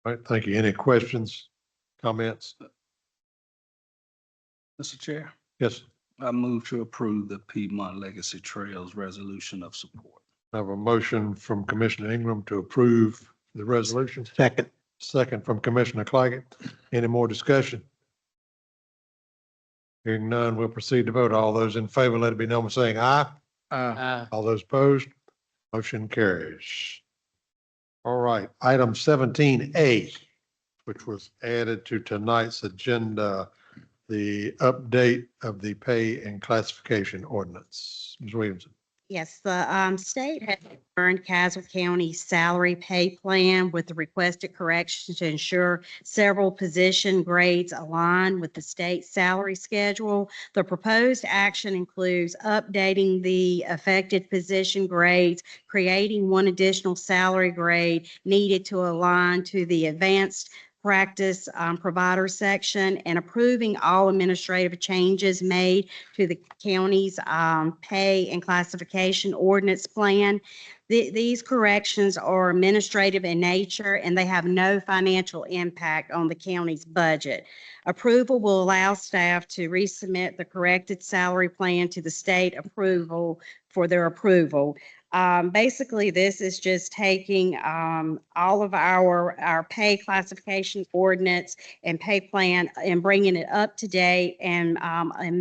Speaker 1: All right, thank you. Any questions, comments?
Speaker 16: Mr. Chair,
Speaker 1: Yes.
Speaker 16: I move to approve the Piedmont Legacy Trails Resolution of Support.
Speaker 1: I have a motion from Commissioner Ingram to approve the resolution.
Speaker 6: Second.
Speaker 1: Second from Commissioner Claggett. Any more discussion? Hearing none, we'll proceed to vote. All those in favor, let it be known by saying aye.
Speaker 6: Aye.
Speaker 1: All those opposed, motion carries. All right, item 17A, which was added to tonight's agenda, the update of the pay and classification ordinance. Ms. Williamson.
Speaker 11: Yes, the state has returned Castle County's salary pay plan with the requested corrections to ensure several position grades align with the state salary schedule. The proposed action includes updating the affected position grades, creating one additional salary grade needed to align to the advanced practice provider section, and approving all administrative changes made to the county's pay and classification ordinance plan. These corrections are administrative in nature and they have no financial impact on the county's budget. Approval will allow staff to resubmit the corrected salary plan to the state approval for their approval. Basically, this is just taking all of our pay classification ordinance and pay plan and bringing it up to date and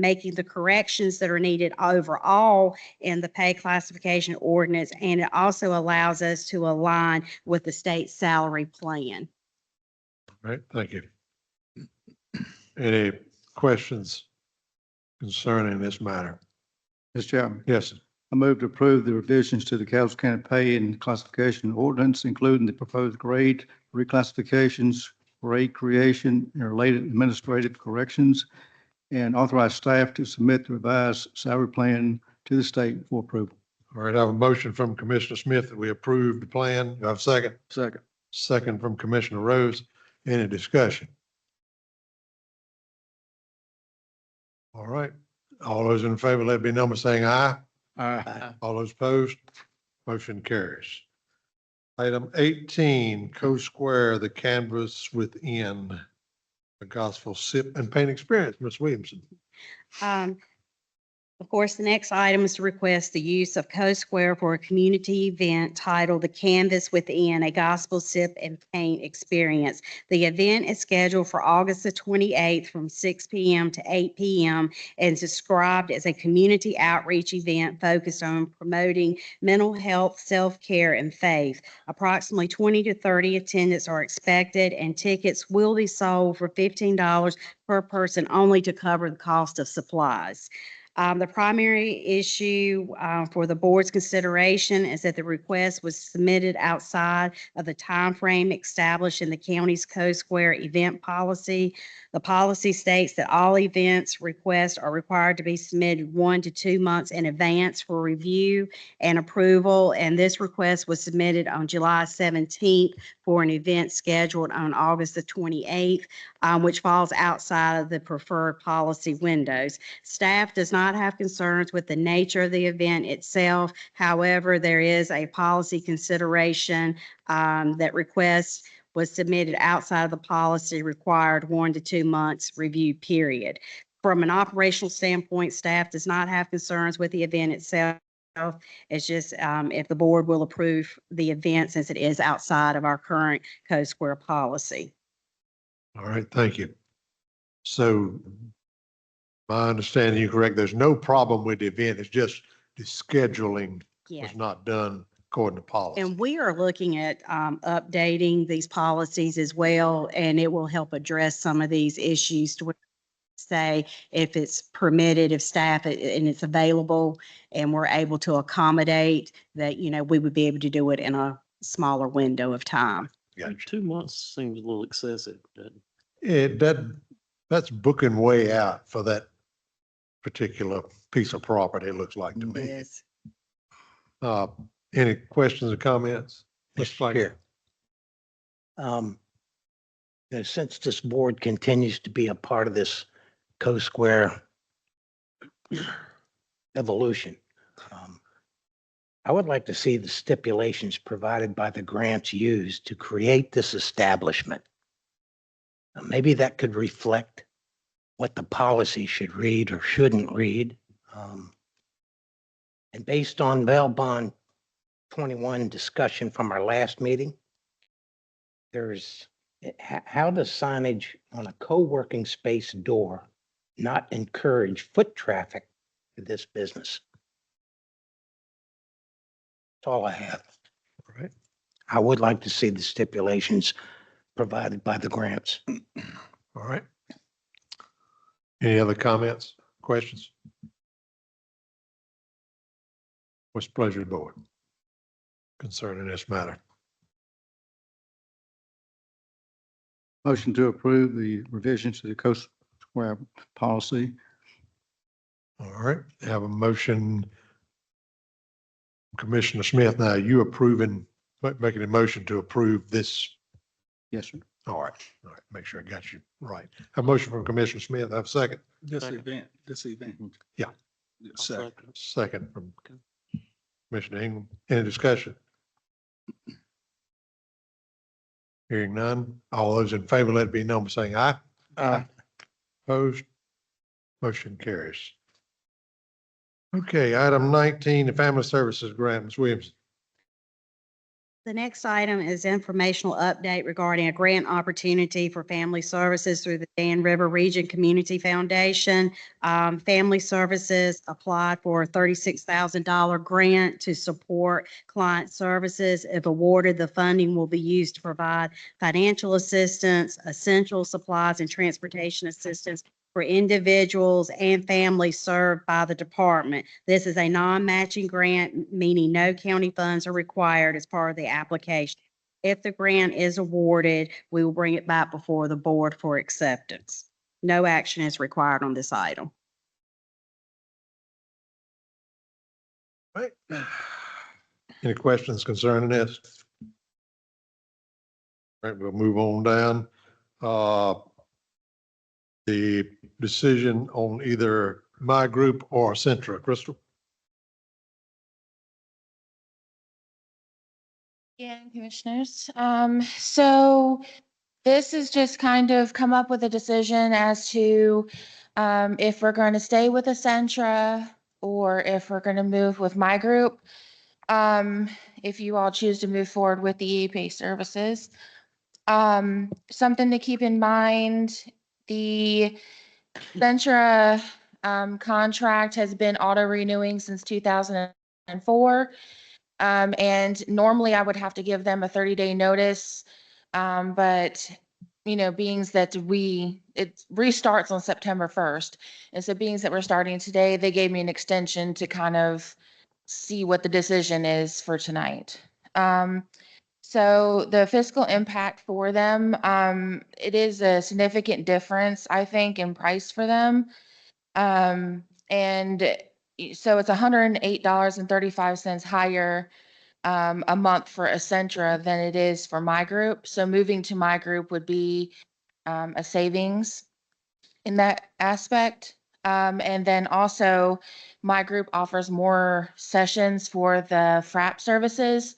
Speaker 11: making the corrections that are needed overall in the pay classification ordinance. And it also allows us to align with the state salary plan.
Speaker 1: All right, thank you. Any questions concerning this matter?
Speaker 4: Mr. Chairman,
Speaker 1: Yes,
Speaker 4: I move to approve the revisions to the Castle County Pay and Classification Ordinance, including the proposed grade reclassifications, grade creation, and related administrative corrections, and authorize staff to submit the revised salary plan to the state for approval.
Speaker 1: all right, I have a motion from Commissioner Smith that we approve the plan. Do I have a second?
Speaker 4: Second.
Speaker 1: Second from Commissioner Rose. Any discussion? All right, all those in favor, let it be known by saying aye.
Speaker 4: Aye.
Speaker 1: All those opposed, motion carries. Item 18, co-square the canvas within the gospel sip and paint experience. Ms. Williamson.
Speaker 11: Of course, the next item is to request the use of Co-Square for a community event titled The Canvas Within, a Gospel Sip and Paint Experience. The event is scheduled for August the 28th from 6 p.m. to 8 p.m. and is described as a community outreach event focused on promoting mental health, self-care, and faith. Approximately 20 to 30 attendants are expected, and tickets will be sold for $15 per person only to cover the cost of supplies. The primary issue for the board's consideration is that the request was submitted outside of the timeframe established in the county's Co-Square event policy. The policy states that all events requests are required to be submitted 1 to 2 months in advance for review and approval. And this request was submitted on July 17th for an event scheduled on August the 28th, which falls outside of the preferred policy windows. Staff does not have concerns with the nature of the event itself. However, there is a policy consideration that request was submitted outside of the policy required 1 to 2 months review period. From an operational standpoint, staff does not have concerns with the event itself. It's just if the board will approve the event since it is outside of our current Co-Square policy.
Speaker 1: All right, thank you. So my understanding, you're correct, there's no problem with the event. It's just the scheduling
Speaker 11: Yes.
Speaker 1: was not done according to policy.
Speaker 11: And we are looking at updating these policies as well, and it will help address some of these issues to say if it's permitted, if staff and it's available and we're able to accommodate that, we would be able to do it in a smaller window of time.
Speaker 1: Gotcha.
Speaker 13: 2 months seems a little excessive.
Speaker 1: That's booking way out for that particular piece of property, it looks like to me.
Speaker 11: Yes.
Speaker 1: Any questions or comments?
Speaker 6: Mr. Chair. Since this board continues to be a part of this Co-Square evolution, I would like to see the stipulations provided by the grants used to create this establishment. Maybe that could reflect what the policy should read or shouldn't read. And based on Bail Bond 21 discussion from our last meeting, how does signage on a co-working space door not encourage foot traffic to this business? That's all I have.
Speaker 1: All right.
Speaker 6: I would like to see the stipulations provided by the grants.
Speaker 1: All right. Any other comments, questions? What's the pleasure of the board concerning this matter?
Speaker 4: Motion to approve the revisions to the Coast Square policy.
Speaker 1: All right, have a motion. Commissioner Smith, now you approving, making a motion to approve this.
Speaker 4: Yes, sir.
Speaker 1: All right, make sure I got you right. A motion from Commissioner Smith, have a second.
Speaker 16: This event.
Speaker 1: Yeah.
Speaker 16: Second.
Speaker 1: Second from Commissioner Ingram. Any discussion? Hearing none. All those in favor, let it be known by saying aye.
Speaker 16: Aye.
Speaker 1: Opposed? Motion carries. Okay, item 19, the Family Services Grant, Ms. Williams.
Speaker 11: The next item is informational update regarding a grant opportunity for family services through the Dan River Region Community Foundation. Family Services applied for a $36,000 grant to support client services. If awarded, the funding will be used to provide financial assistance, essential supplies, and transportation assistance for individuals and families served by the department. This is a non-matching grant, meaning no county funds are required as part of the application. If the grant is awarded, we will bring it back before the board for acceptance. No action is required on this item.
Speaker 1: Right. Any questions concerning this? All right, we'll move on down. The decision on either my group or Centra. Crystal?
Speaker 12: Yeah, commissioners. So this is just kind of come up with a decision as to if we're going to stay with Essentra or if we're going to move with my group. If you all choose to move forward with the EAP services. Something to keep in mind, the Centra contract has been auto renewing since 2004. And normally I would have to give them a 30-day notice. But being that it restarts on September 1st. And so being that we're starting today, they gave me an extension to kind of see what the decision is for tonight. So the fiscal impact for them, it is a significant difference, I think, in price for them. And so it's $108.35 higher a month for Essentra than it is for my group. So moving to my group would be a savings in that aspect. And then also my group offers more sessions for the FRAP services.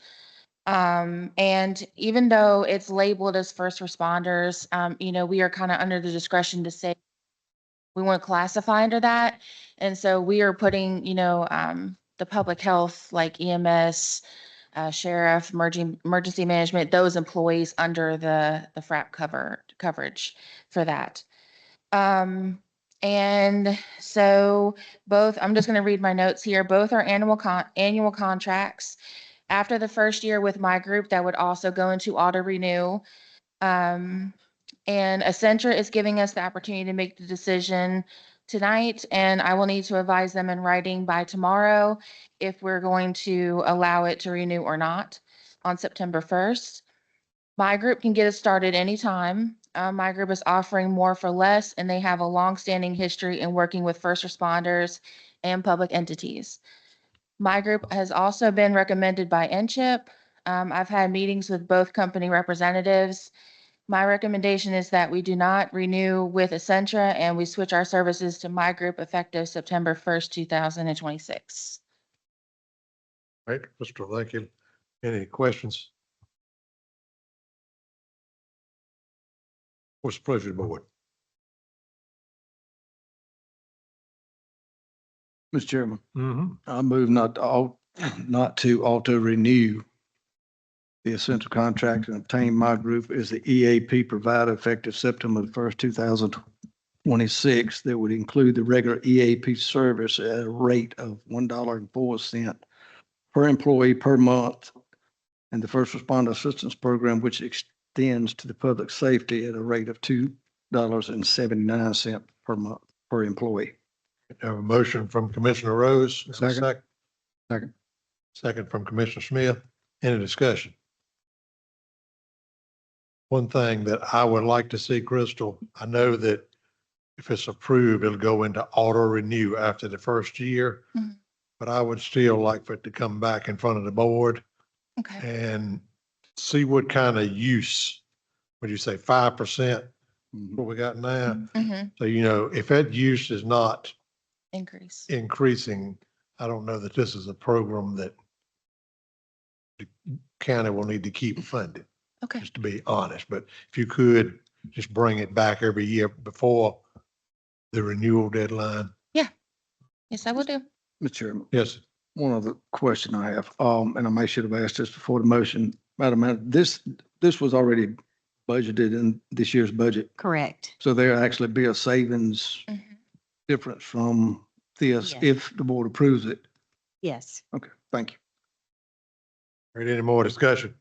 Speaker 12: And even though it's labeled as first responders, we are kind of under the discretion to say we want to classify under that. And so we are putting, the public health like EMS, sheriff, emergency management, those employees under the FRAP coverage for that. And so both, I'm just going to read my notes here. Both are annual contracts. After the first year with my group, that would also go into auto renew. And Essentra is giving us the opportunity to make the decision tonight, and I will need to advise them in writing by tomorrow if we're going to allow it to renew or not on September 1st. My group can get us started anytime. My group is offering more for less, and they have a long-standing history in working with first responders and public entities. My group has also been recommended by NCHIP. I've had meetings with both company representatives. My recommendation is that we do not renew with Essentra and we switch our services to my group effective September 1st, 2026.
Speaker 1: Right, Crystal, thank you. Any questions? What's the pleasure of the board?
Speaker 4: Mr. Chairman,
Speaker 1: Mm-hmm.
Speaker 4: I move not to auto renew the essential contract and obtain my group as the EAP provider effective September 1st, 2026. That would include the regular EAP service at a rate of $1.04 per employee per month, and the first responder assistance program, which extends to the public safety at a rate of $2.79 per month per employee.
Speaker 1: Have a motion from Commissioner Rose. Have a
Speaker 4: Second. Second.
Speaker 1: Second from Commissioner Smith. Any discussion? One thing that I would like to see, Crystal, I know that if it's approved, it'll go into auto renew after the first year.
Speaker 12: Mhm.
Speaker 1: But I would still like for it to come back in front of the board
Speaker 12: Okay.
Speaker 1: and see what kind of use, would you say 5%? What we got now?
Speaker 12: Mm-hmm.
Speaker 1: So, you know, if that use is not
Speaker 12: Increase.
Speaker 1: increasing, I don't know that this is a program that the county will need to keep funding,
Speaker 12: Okay.
Speaker 1: just to be honest. But if you could just bring it back every year before the renewal deadline.
Speaker 12: Yes, I will do.
Speaker 4: Mr. Chairman,
Speaker 1: Yes,
Speaker 4: one other question I have, and I may should have asked this before the motion. Madam Manager, this was already budgeted in this year's budget.
Speaker 11: Correct.
Speaker 4: So there actually be a savings
Speaker 12: Mhm.
Speaker 4: difference from this
Speaker 11: Yes.
Speaker 4: if the board approves it.
Speaker 11: Yes.
Speaker 4: Okay, thank you.
Speaker 1: all right, any more discussion?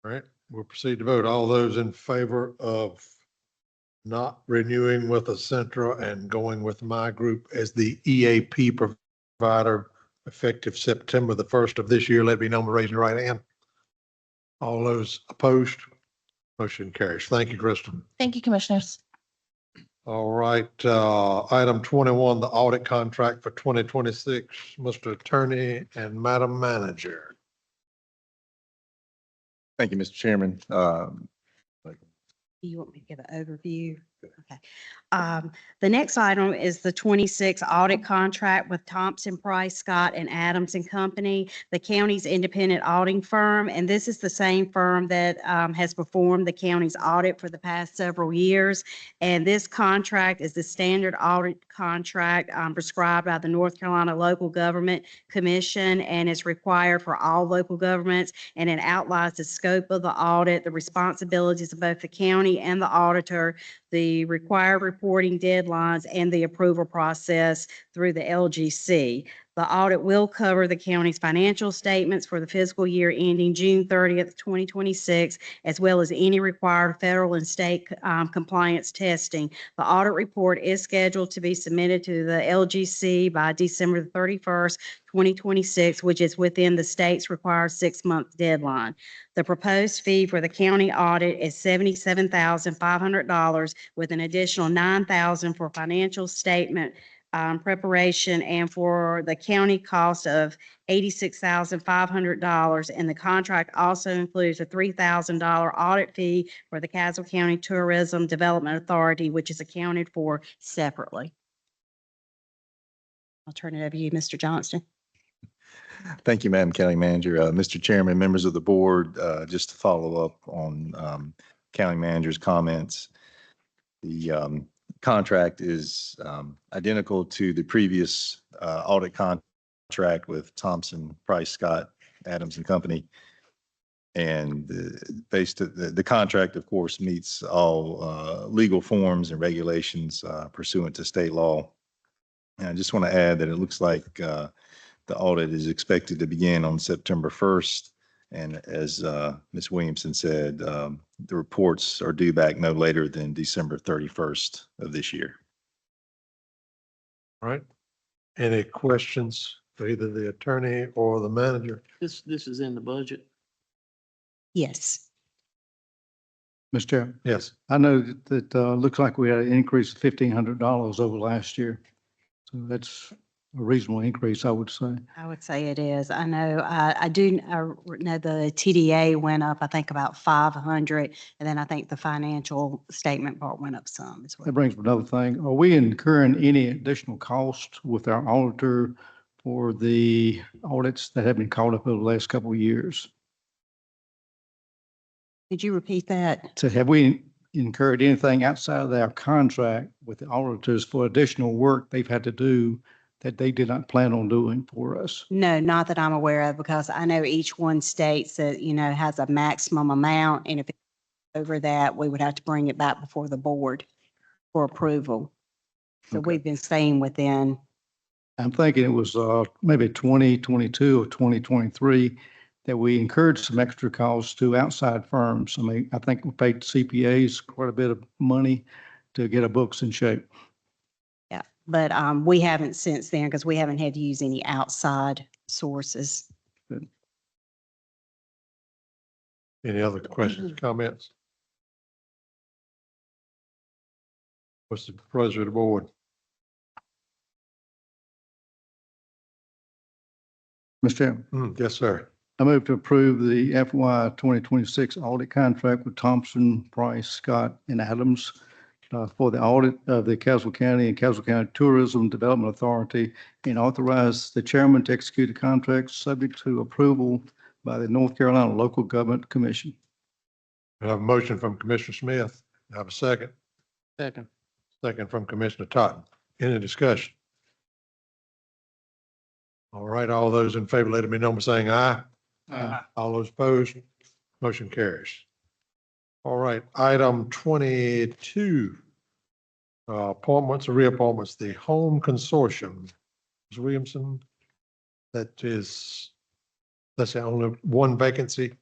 Speaker 1: All right, we'll proceed to vote. All those in favor of not renewing with Centra and going with my group as the EAP provider effective September the 1st of this year, let me know by raising your right hand. All those opposed, motion carries. Thank you, Kristen.
Speaker 12: Thank you, commissioners.
Speaker 1: All right, item 21, the audit contract for 2026, Mr. Attorney and Madam Manager.
Speaker 14: Thank you, Mr. Chairman.
Speaker 11: Do you want me to give an overview? Okay. The next item is the 26 audit contract with Thompson, Price, Scott, and Adams and Company, the county's independent auditing firm. And this is the same firm that has performed the county's audit for the past several years. And this contract is the standard audit contract prescribed by the North Carolina Local Government Commission and is required for all local governments. And it outlines the scope of the audit, the responsibilities of both the county and the auditor, the required reporting deadlines, and the approval process through the LGC. The audit will cover the county's financial statements for the fiscal year ending June 30th, 2026, as well as any required federal and state compliance testing. The audit report is scheduled to be submitted to the LGC by December the 31st, 2026, which is within the state's required 6-month deadline. The proposed fee for the county audit is $77,500 with an additional $9,000 for financial statement preparation and for the county cost of $86,500. And the contract also includes a $3,000 audit fee for the Castle County Tourism Development Authority, which is accounted for separately. I'll turn it over to you, Mr. Johnston.
Speaker 14: Thank you, Madam County Manager. Mr. Chairman, members of the board, just to follow up on County Manager's comments. The contract is identical to the previous audit contract with Thompson, Price, Scott, Adams and Company. And the contract, of course, meets all legal forms and regulations pursuant to state law. And I just want to add that it looks like the audit is expected to begin on September 1st. And as Ms. Williamson said, the reports are due back no later than December 31st of this year.
Speaker 1: All right, any questions for either the attorney or the manager?
Speaker 13: This is in the budget.
Speaker 11: Yes.
Speaker 4: Mr. Chairman,
Speaker 1: Yes,
Speaker 4: I know that looks like we had an increase of $1,500 over last year. So that's a reasonable increase, I would say.
Speaker 11: I would say it is. I know, I know the TDA went up, I think about 500, and then I think the financial statement part went up some as well.
Speaker 4: That brings up another thing. Are we incurring any additional costs with our auditor for the audits that have been called up over the last couple of years?
Speaker 11: Could you repeat that?
Speaker 4: So have we incurred anything outside of our contract with the auditors for additional work they've had to do that they did not plan on doing for us?
Speaker 11: No, not that I'm aware of, because I know each one states that, has a maximum amount, and if it's over that, we would have to bring it back before the board for approval. So
Speaker 4: Okay.
Speaker 11: we've been staying within.
Speaker 4: I'm thinking it was maybe 2022 or 2023 that we incurred some extra costs to outside firms. I mean, I think we paid CPAs quite a bit of money to get our books in shape.
Speaker 11: Yeah, but we haven't since then because we haven't had to use any outside sources.
Speaker 1: Any other questions, comments? What's the pleasure of the board?
Speaker 4: Mr. Chairman,
Speaker 1: Yes, sir.
Speaker 4: I move to approve the FY 2026 audit contract with Thompson, Price, Scott, and Adams for the audit of the Caswell County and Caswell County Tourism Development Authority, and authorize the chairman to execute the contract subject to approval by the North Carolina Local Government Commission.
Speaker 1: I have a motion from Commissioner Smith. I have a second.
Speaker 13: Second.
Speaker 1: Second from Commissioner Totten. Any discussion? All right, all those in favor, let it be known by saying aye.
Speaker 16: Aye.
Speaker 1: All those opposed, motion carries. All right, item 22, appointments or reappointments, the Home Consortium. Ms. Williamson, that's the only one vacancy.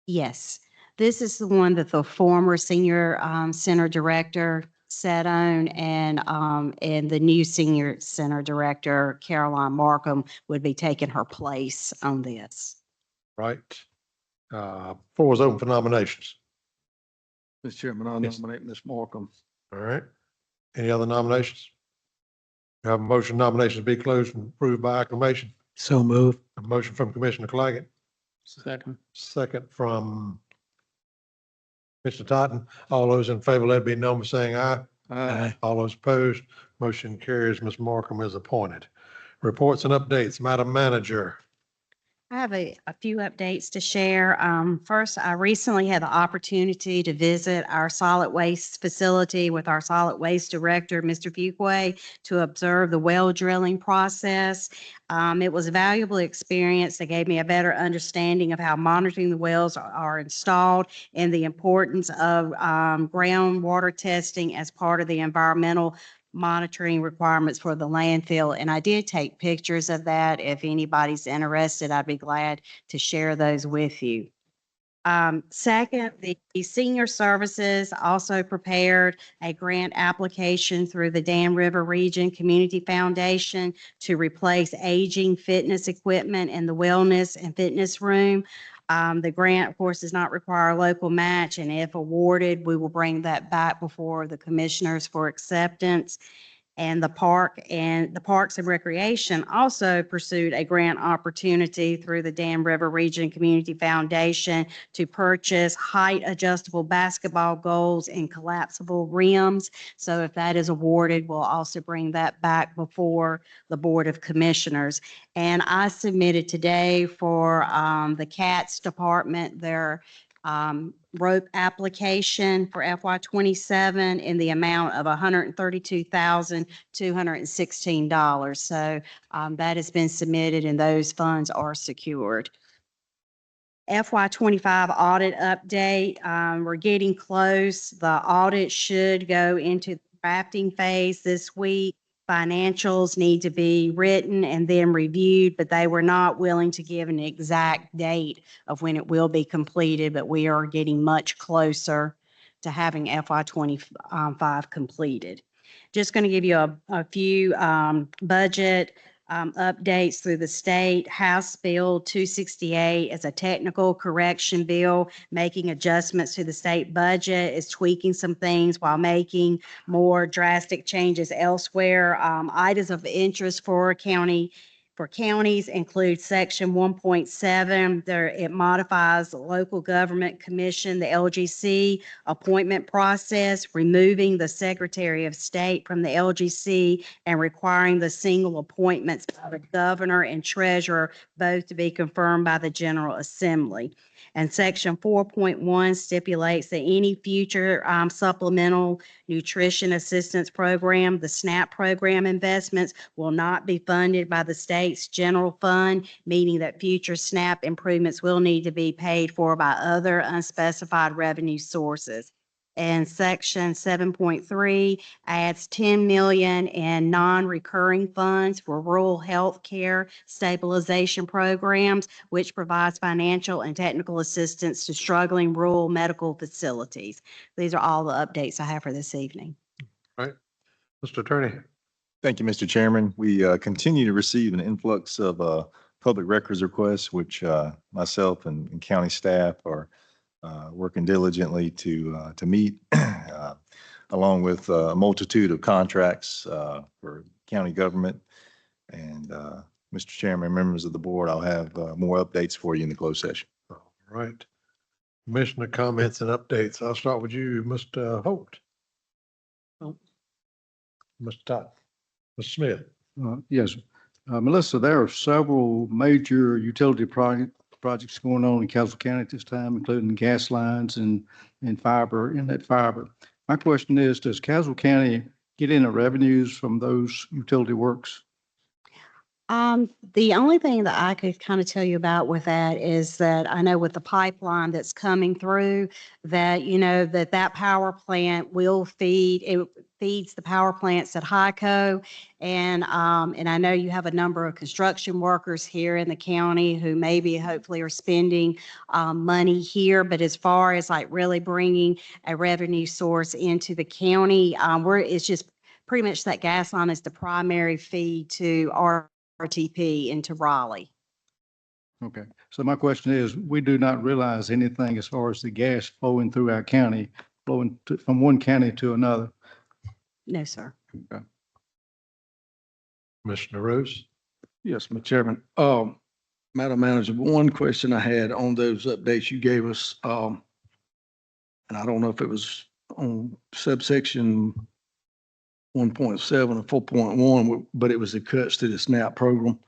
Speaker 11: Yes, this is the one that the former senior center director sat on, and the new senior center director, Caroline Markham, would be taking her place on this.
Speaker 1: Right. Floor is open for nominations.
Speaker 4: Mr. Chairman, I
Speaker 1: Yes.
Speaker 4: nominate Ms. Markham.
Speaker 1: All right. Any other nominations? We have a motion nominations be closed and approved by acclamation.
Speaker 6: So move.
Speaker 1: A motion from Commissioner Claggett,
Speaker 13: Second.
Speaker 1: second from Mr. Totten. All those in favor, let it be known by saying aye.
Speaker 6: Aye.
Speaker 1: All those opposed, motion carries. Ms. Markham is appointed. Reports and updates, Madam Manager.
Speaker 11: I have a few updates to share. First, I recently had the opportunity to visit our solid waste facility with our solid waste director, Mr. Fuquay, to observe the well drilling process. It was a valuable experience that gave me a better understanding of how monitoring the wells are installed and the importance of groundwater testing as part of the environmental monitoring requirements for the landfill. And I did take pictures of that. If anybody's interested, I'd be glad to share those with you. Second, the senior services also prepared a grant application through the Dan River Region Community Foundation to replace aging fitness equipment in the wellness and fitness room. The grant, of course, does not require a local match, and if awarded, we will bring that back before the commissioners for acceptance. And the Parks and Recreation also pursued a grant opportunity through the Dan River Region Community Foundation to purchase height adjustable basketball goals and collapsible rims. So if that is awarded, we'll also bring that back before the Board of Commissioners. And I submitted today for the CATS department their rope application for FY 27 in the amount of $132,216. So that has been submitted and those funds are secured. FY 25 audit update. We're getting close. The audit should go into the drafting phase this week. Financials need to be written and then reviewed, but they were not willing to give an exact date of when it will be completed, but we are getting much closer to having FY 25 completed. Just going to give you a few budget updates through the state. House Bill 268 is a technical correction bill, making adjustments to the state budget, is tweaking some things while making more drastic changes elsewhere. Items of interest for counties include section 1.7. It modifies the local government commission, the LGC appointment process, removing the Secretary of State from the LGC and requiring the single appointments by the governor and treasurer, both to be confirmed by the General Assembly. And section 4.1 stipulates that any future supplemental nutrition assistance program, the SNAP program investments, will not be funded by the state's general fund, meaning that future SNAP improvements will need to be paid for by other unspecified revenue sources. And section 7.3 adds 10 million in non-recurring funds for rural health care stabilization programs, which provides financial and technical assistance to struggling rural medical facilities. These are all the updates I have for this evening.
Speaker 1: Right. Mr. Attorney.
Speaker 14: Thank you, Mr. Chairman. We continue to receive an influx of public records requests, which myself and county staff are working diligently to meet, along with a multitude of contracts for county government. And Mr. Chairman, members of the board, I'll have more updates for you in the closed session.
Speaker 1: All right. Commissioner comments and updates. I'll start with you, Mr. Holt. Mr. Todd. Mr. Smith.
Speaker 4: Yes. Melissa, there are several major utility projects going on in Castle County at this time, including gas lines and fiber, inlet fiber. My question is, does Castle County get any revenues from those utility works?
Speaker 11: The only thing that I could kind of tell you about with that is that I know with the pipeline that's coming through, that, you know, that power plant will it feeds the power plants at HYCO. And I know you have a number of construction workers here in the county who maybe hopefully are spending money here. But as far as like really bringing a revenue source into the county, it's just pretty much that gas line is the primary feed to our RTP into Raleigh.
Speaker 4: Okay. So my question is, we do not realize anything as far as the gas flowing through our county, from one county to another.
Speaker 11: No, sir.
Speaker 4: Okay.
Speaker 1: Commissioner Rose.
Speaker 16: Yes, Mr. Chairman. Madam Manager, one question I had on those updates you gave us, and I don't know if it was on subsection 1.7 or 4.1, but it was the cuts to the SNAP program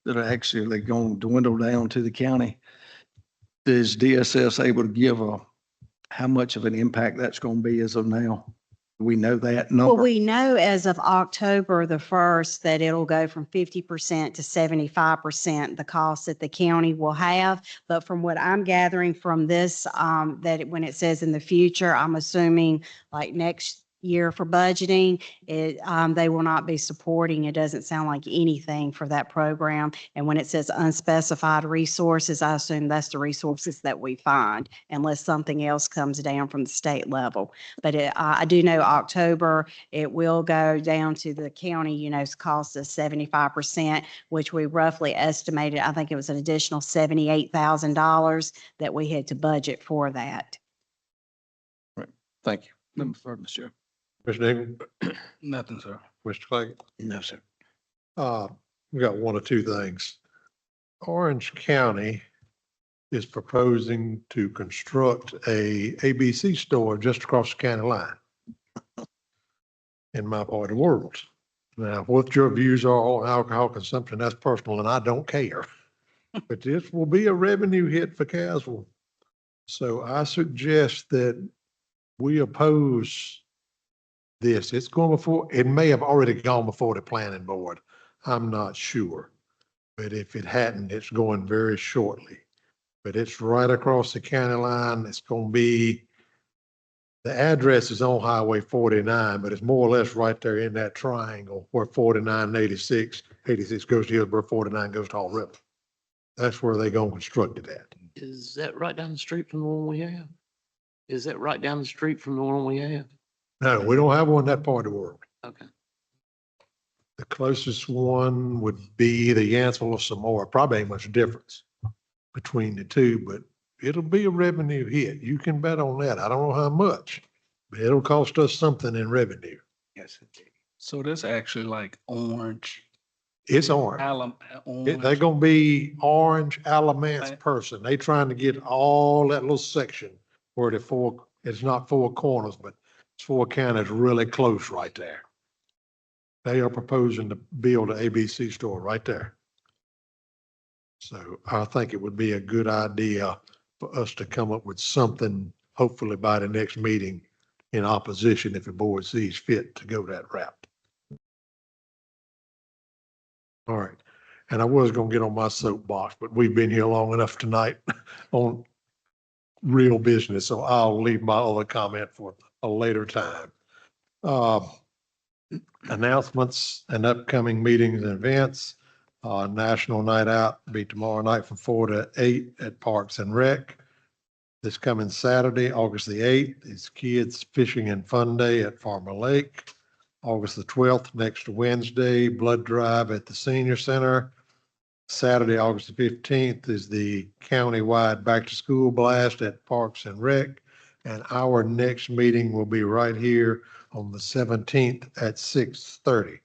Speaker 16: that are actually going to dwindle down to the county. Is DSS able to give how much of an impact that's going to be as of now? We know that number.
Speaker 11: Well, we know as of October the 1st that it'll go from 50% to 75%, the cost that the county will have. But from what I'm gathering from this, when it says in the future, I'm assuming like next year for budgeting, they will not be supporting. It doesn't sound like anything for that program. And when it says unspecified resources, I assume that's the resources that we find, unless something else comes down from the state level. But I do know October, it will go down to the county, you know, cost of 75%, which we roughly estimated, I think it was an additional $78,000 that we had to budget for that.
Speaker 16: Right. Thank you. Number 4, Mr. Chair.
Speaker 1: Commissioner Ingram.
Speaker 16: Nothing, sir.
Speaker 1: Mr. Claggett.
Speaker 6: No, sir.
Speaker 1: We got one or two things. Orange County is proposing to construct a ABC store just across the county line in my part of the world. Now, what your views are on alcohol consumption, that's personal, and I don't care. But this will be a revenue hit for Caswell. So I suggest that we oppose this. It's going before, it may have already gone before the planning board. I'm not sure. But if it hadn't, it's going very shortly. But it's right across the county line. It's going to be, the address is on Highway 49, but it's more or less right there in that triangle where 49 and 86 goes to Hillsborough, 49 goes to Hall River. That's where they're going to construct it at.
Speaker 13: Is that right down the street from the one we have? Is that right down the street from the one we have?
Speaker 1: No, we don't have one in that part of the world.
Speaker 13: Okay.
Speaker 1: The closest one would be the Yanceville or Samora. Probably ain't much difference between the two, but it'll be a revenue hit. You can bet on that. I don't know how much, but it'll cost us something in revenue.
Speaker 6: Yes.
Speaker 16: So that's actually like orange.
Speaker 1: It's orange. They're gonna be orange Alamance person. They trying to get all that little section where it's not four corners, but it's four counties really close right there. They are proposing to build an ABC store right there. So I think it would be a good idea for us to come up with something, hopefully by the next meeting, in opposition if the board sees fit to go that route. All right. And I was going to get on my soapbox, but we've been here long enough tonight on real business. So I'll leave my other comment for a later time. Announcements and upcoming meetings and events. National Night Out be tomorrow night from 4 to 8 at Parks and Rec. This coming Saturday, August the 8th, is Kids Fishing and Fun Day at Farmer Lake. August the 12th, next Wednesday, Blood Drive at the Senior Center. Saturday, August the 15th, is the countywide Back to School Blast at Parks and Rec. And our next meeting will be right here on the 17th at 6:30.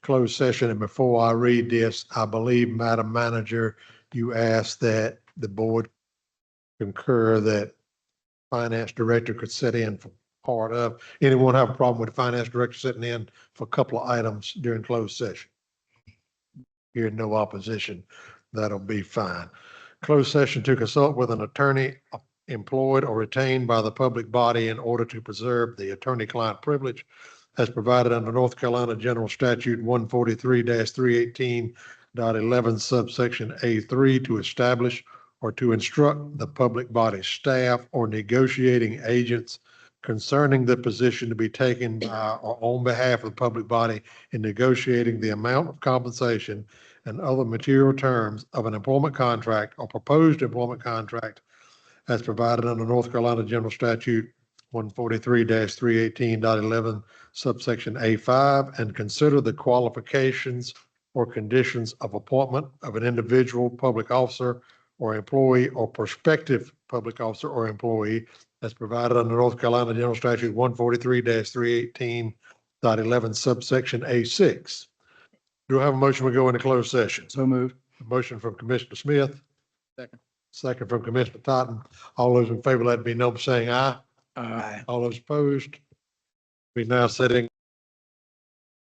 Speaker 1: Closed session. And before I read this, I believe, Madam Manager, you asked that the board concur that finance director could sit in for part of. Anyone have a problem with the finance director sitting in for a couple of items during closed session? Hearing no opposition, that'll be fine. Closed session to consult with an attorney employed or retained by the public body in order to preserve the attorney-client privilege as provided under North Carolina General Statute 143-318.11 subsection A3 to establish or to instruct the public body staff or negotiating agents concerning the position to be taken by or on behalf of the public body in negotiating the amount of compensation and other material terms of an employment contract or proposed employment contract as provided under North Carolina General Statute 143-318.11 subsection A5 and consider the qualifications or conditions of appointment of an individual public officer or employee or prospective public officer or employee as provided under North Carolina General Statute 143-318.11 subsection A6. Do I have a motion? We go into closed session.
Speaker 16: So moved.
Speaker 1: A motion from Commissioner Smith.
Speaker 13: Second.
Speaker 1: Second from Commissioner Totten. All those in favor, let it be known by saying aye.
Speaker 6: Aye.
Speaker 1: All those opposed. We now sitting